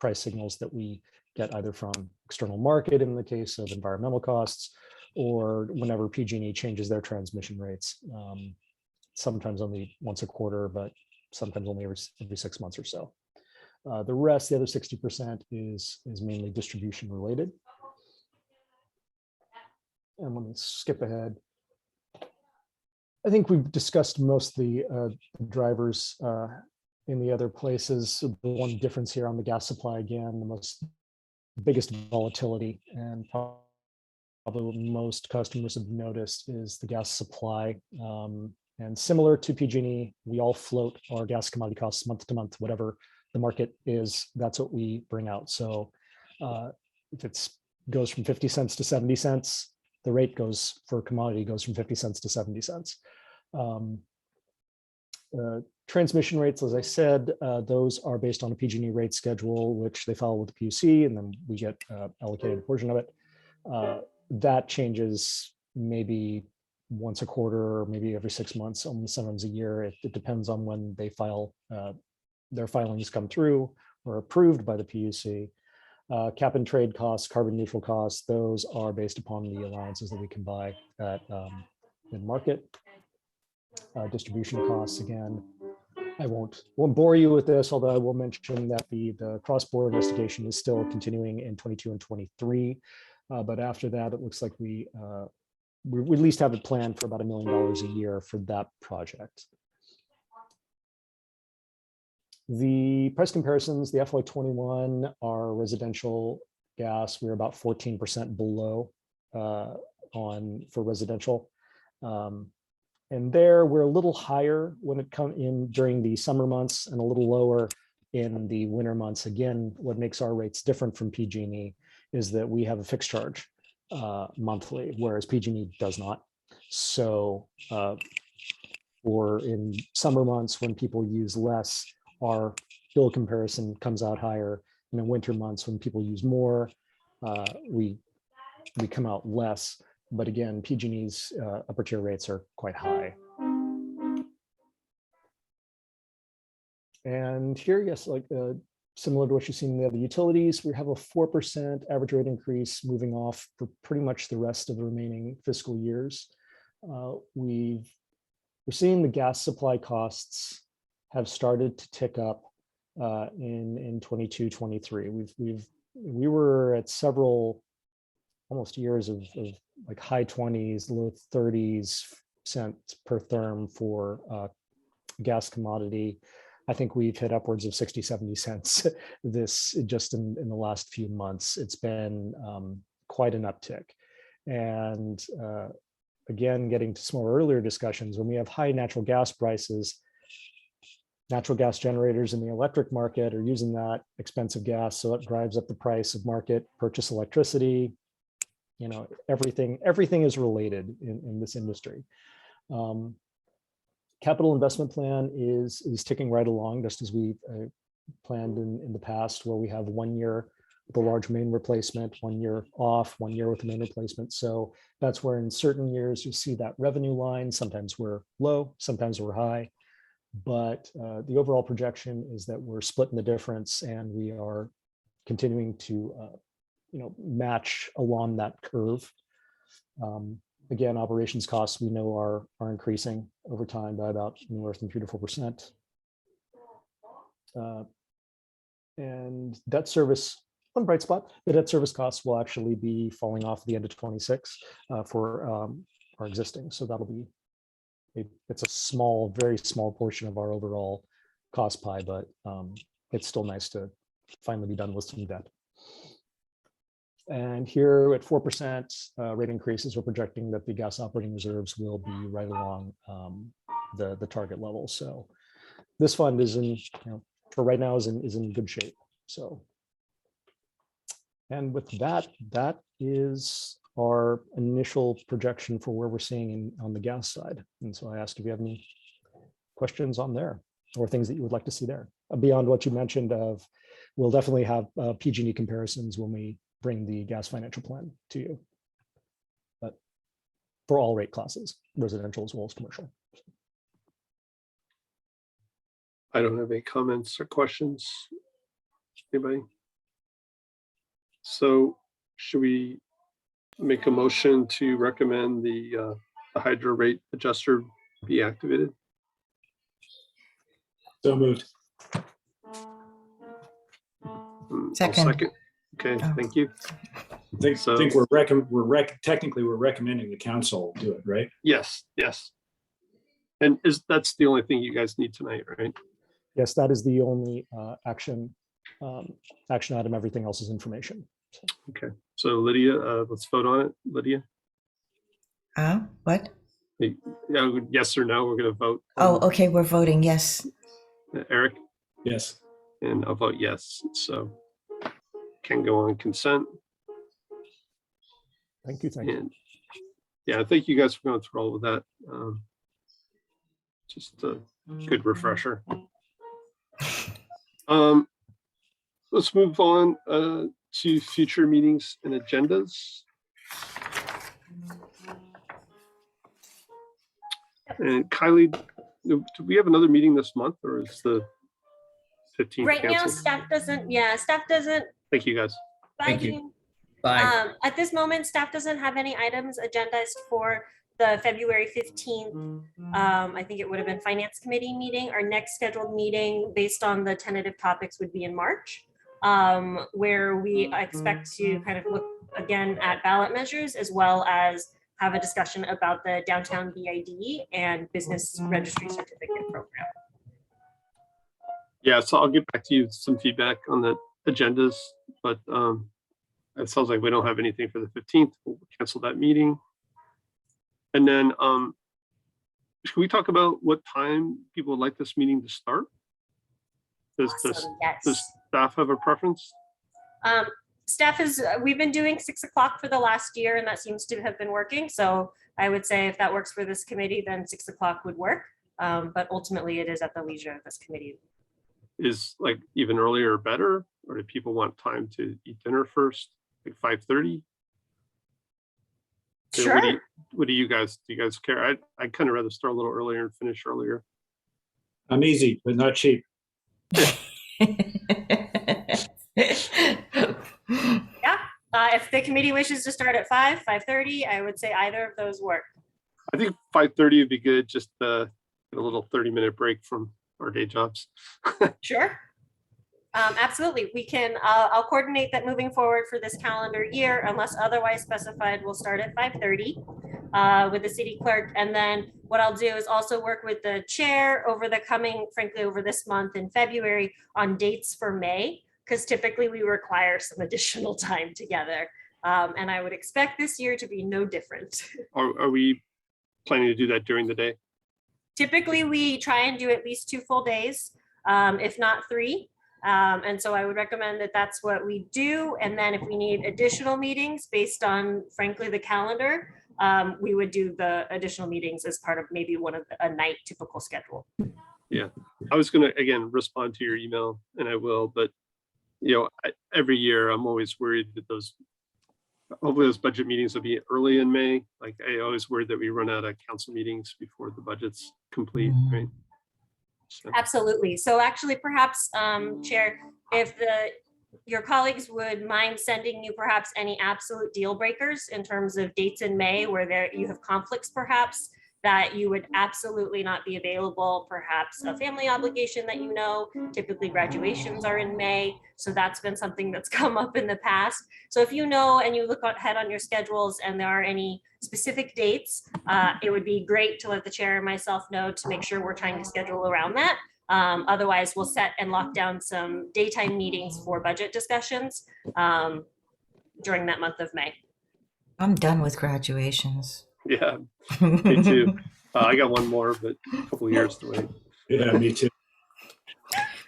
C: price signals that we get either from external market in the case of environmental costs, or whenever PG&E changes their transmission rates, sometimes only once a quarter, but sometimes only every 6 months or so. The rest, the other 60%, is mainly distribution related. And let me skip ahead. I think we've discussed most of the drivers in the other places. The one difference here on the gas supply, again, the biggest volatility, and probably what most customers have noticed, is the gas supply. And similar to PG&E, we all float our gas commodity costs month to month, whatever the market is, that's what we bring out. So if it goes from 50 cents to 70 cents, the rate for commodity goes from 50 cents to 70 cents. Transmission rates, as I said, those are based on a PG&E rate schedule, which they follow with the PUC, and then we get allocated a portion of it. That changes maybe once a quarter, or maybe every 6 months, sometimes a year. It depends on when they file, their filings come through or approved by the PUC. Cap and trade costs, carbon neutral costs, those are based upon the allowances that we can buy at mid-market. Distribution costs, again, I won't bore you with this, although I will mention that the cross-border investigation is still continuing in 22 and 23. But after that, it looks like we at least have it planned for about $1 million a year for that project. The price comparisons, the FY21, our residential gas, we're about 14% below for residential. And there we're a little higher when it comes in during the summer months and a little lower in the winter months. Again, what makes our rates different from PG&E is that we have a fixed charge monthly, whereas PG&E does not. So or in summer months when people use less, our bill comparison comes out higher. And in winter months when people use more, we come out less. But again, PG&E's upper tier rates are quite high. And here, yes, like similar to what you've seen in the other utilities, we have a 4% average rate increase moving off for pretty much the rest of the remaining fiscal years. We're seeing the gas supply costs have started to tick up in 22, 23. We were at several almost years of like high 20s, low 30s cents per therm for gas commodity. I think we've hit upwards of 60, 70 cents this just in the last few months. It's been quite an uptick. And again, getting to some more earlier discussions, when we have high natural gas prices, natural gas generators in the electric market are using that expensive gas, so it drives up the price of market purchase electricity. You know, everything is related in this industry. Capital investment plan is ticking right along, just as we planned in the past, where we have 1 year with a large main replacement, 1 year off, 1 year with the main replacement. So that's where in certain years you see that revenue line. Sometimes we're low, sometimes we're high, but the overall projection is that we're splitting the difference, and we are continuing to match along that curve. Again, operations costs we know are increasing over time by about anywhere from 3 to 4%. And debt service, one bright spot, the debt service costs will actually be falling off at the end of 26 for our existing. So that'll be, it's a small, very small portion of our overall cost pie, but it's still nice to finally be done with some debt. And here at 4% rate increases, we're projecting that the gas operating reserves will be right along the target level. So this fund is in, for right now is in good shape. So, and with that, that is our initial projection for where we're seeing on the gas side. And so I asked if you have any questions on there or things that you would like to see there. Beyond what you mentioned of, we'll definitely have PG&E comparisons when we bring the gas financial plan to you, but for all rate classes, residential as well as commercial.
A: I don't have any comments or questions. Anybody? So should we make a motion to recommend the Hydra rate adjuster be activated?
I: So moved.
A: I'll
H: Second.
A: Okay,
H: Oh.
A: thank you.
I: I think technically we're recommending the council do it, right?
A: Yes. And that's the only thing you guys need tonight, right?
C: Yes, that is the only action item. Everything else is information. So.
A: Okay, so Lydia, let's vote on it. Lydia?
H: What?
A: Yes or no, we're going to vote.
H: Oh, okay, we're voting yes.
A: Eric?
I: Yes.
A: And I'll vote yes. So can go on consent.
C: Thank you.
A: And yeah, thank you guys for going through all of that. Just a good refresher. Let's move on to future meetings and agendas. And Kylie, do we have another meeting this month, or is the 15th
G: Right now,
A: canceled?
G: staff doesn't.
A: Thank you guys.
E: Thank you.
G: Dean.
E: Bye.
G: At this moment, staff doesn't have any items agendized for the February 15th. I think it would have been Finance Committee meeting. Our next scheduled meeting based on the tentative topics would be in March, where we expect to kind of look again at ballot measures as well as have a discussion about the downtown BID and business registry certificate program.
A: Yeah, so I'll get back to you with some feedback on the agendas, but it sounds like we don't have anything for the 15th. We'll cancel that meeting. And then should we talk about what time people would like this meeting to start? Does
G: Yes.
A: staff have a preference?
G: Staff we've been doing 6 o'clock for the last year, and that seems to have been working. So I would say if that works for this committee, then 6 o'clock would work. But ultimately it is at the leisure of this committee.
A: Is like even earlier or better, or do people want time to eat dinner first, like 5:30?
G: Sure.
A: What do you guys care? I'd kind of rather start a little earlier and finish earlier.
I: I'm easy, but not cheap.
G: If the committee wishes to start at 5:30, I would say either of those work.
A: I think 5:30 would be good, just get a little 30-minute break from our day jobs.
G: Sure. Absolutely. We can, I'll coordinate that moving forward for this calendar year, unless otherwise specified, we'll start at 5:30 with the city clerk. And then what I'll do is also work with the chair over this month in February on dates for May, because typically we require some additional time together. And I would expect this year to be no different.
A: Are we planning to do that during the day?
G: Typically, we try and do at least 2 full days, if not 3. And so I would recommend that that's what we do. And then if we need additional meetings based on, frankly, the calendar, we would do the additional meetings as part of maybe a night typical schedule.
A: Yeah, I was going to, again, respond to your email, and I will, but every year I'm always worried that hopefully those budget meetings will be early in May. Like I always worried that we run out of council meetings before the budget's complete, right? So.
G: Absolutely. So actually, perhaps, Chair, if your colleagues would mind sending you perhaps any absolute deal breakers in terms of dates in May where you have conflicts, perhaps, that you would absolutely not be available, perhaps a family obligation that typically graduations are in May. So that's been something that's come up in the past. So if you know and you look ahead on your schedules and there are any specific dates, it would be great to let the chair and myself know to make sure we're trying to schedule around that. Otherwise, we'll set and lock down some daytime meetings for budget discussions during that month of May.
H: I'm done with graduations.
A: Yeah, me too. I got one more, but a couple of years to wait.
I: Yeah, me too.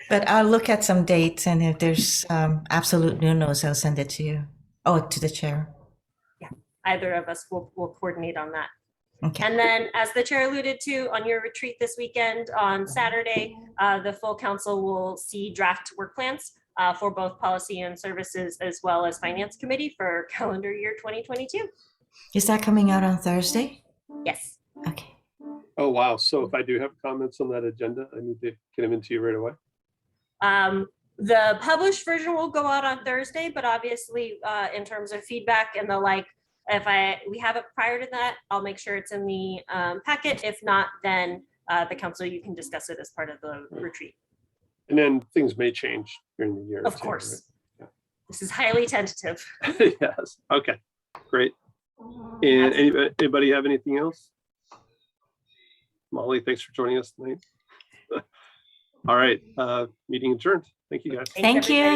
H: But I'll look at some dates, and if there's absolute no-nos, I'll send it to you. Oh, to the chair.
G: Yeah, either of us will coordinate on that.
H: Okay.
G: And then, as the chair alluded to, on your retreat this weekend on Saturday, the full council will see draft work plans for both policy and services as well as finance committee for calendar year 2022.
H: Is that coming out on Thursday?
G: Yes.
H: Okay.
A: Oh, wow. So if I do have comments on that agenda, I need to get them into you right away.
G: The published version will go out on Thursday, but obviously in terms of feedback and the like, if we have it prior to that, I'll make sure it's in the packet. If not, then the council, you can discuss it as part of the retreat.
A: And then things may change during the year.
G: Of
A: too,
G: course.
A: right?
G: This is highly tentative.
A: Yes. Okay. Great. And anybody have anything else? Molly, thanks for joining us tonight. All right. Meeting adjourned. Thank you, guys.
H: Thank you.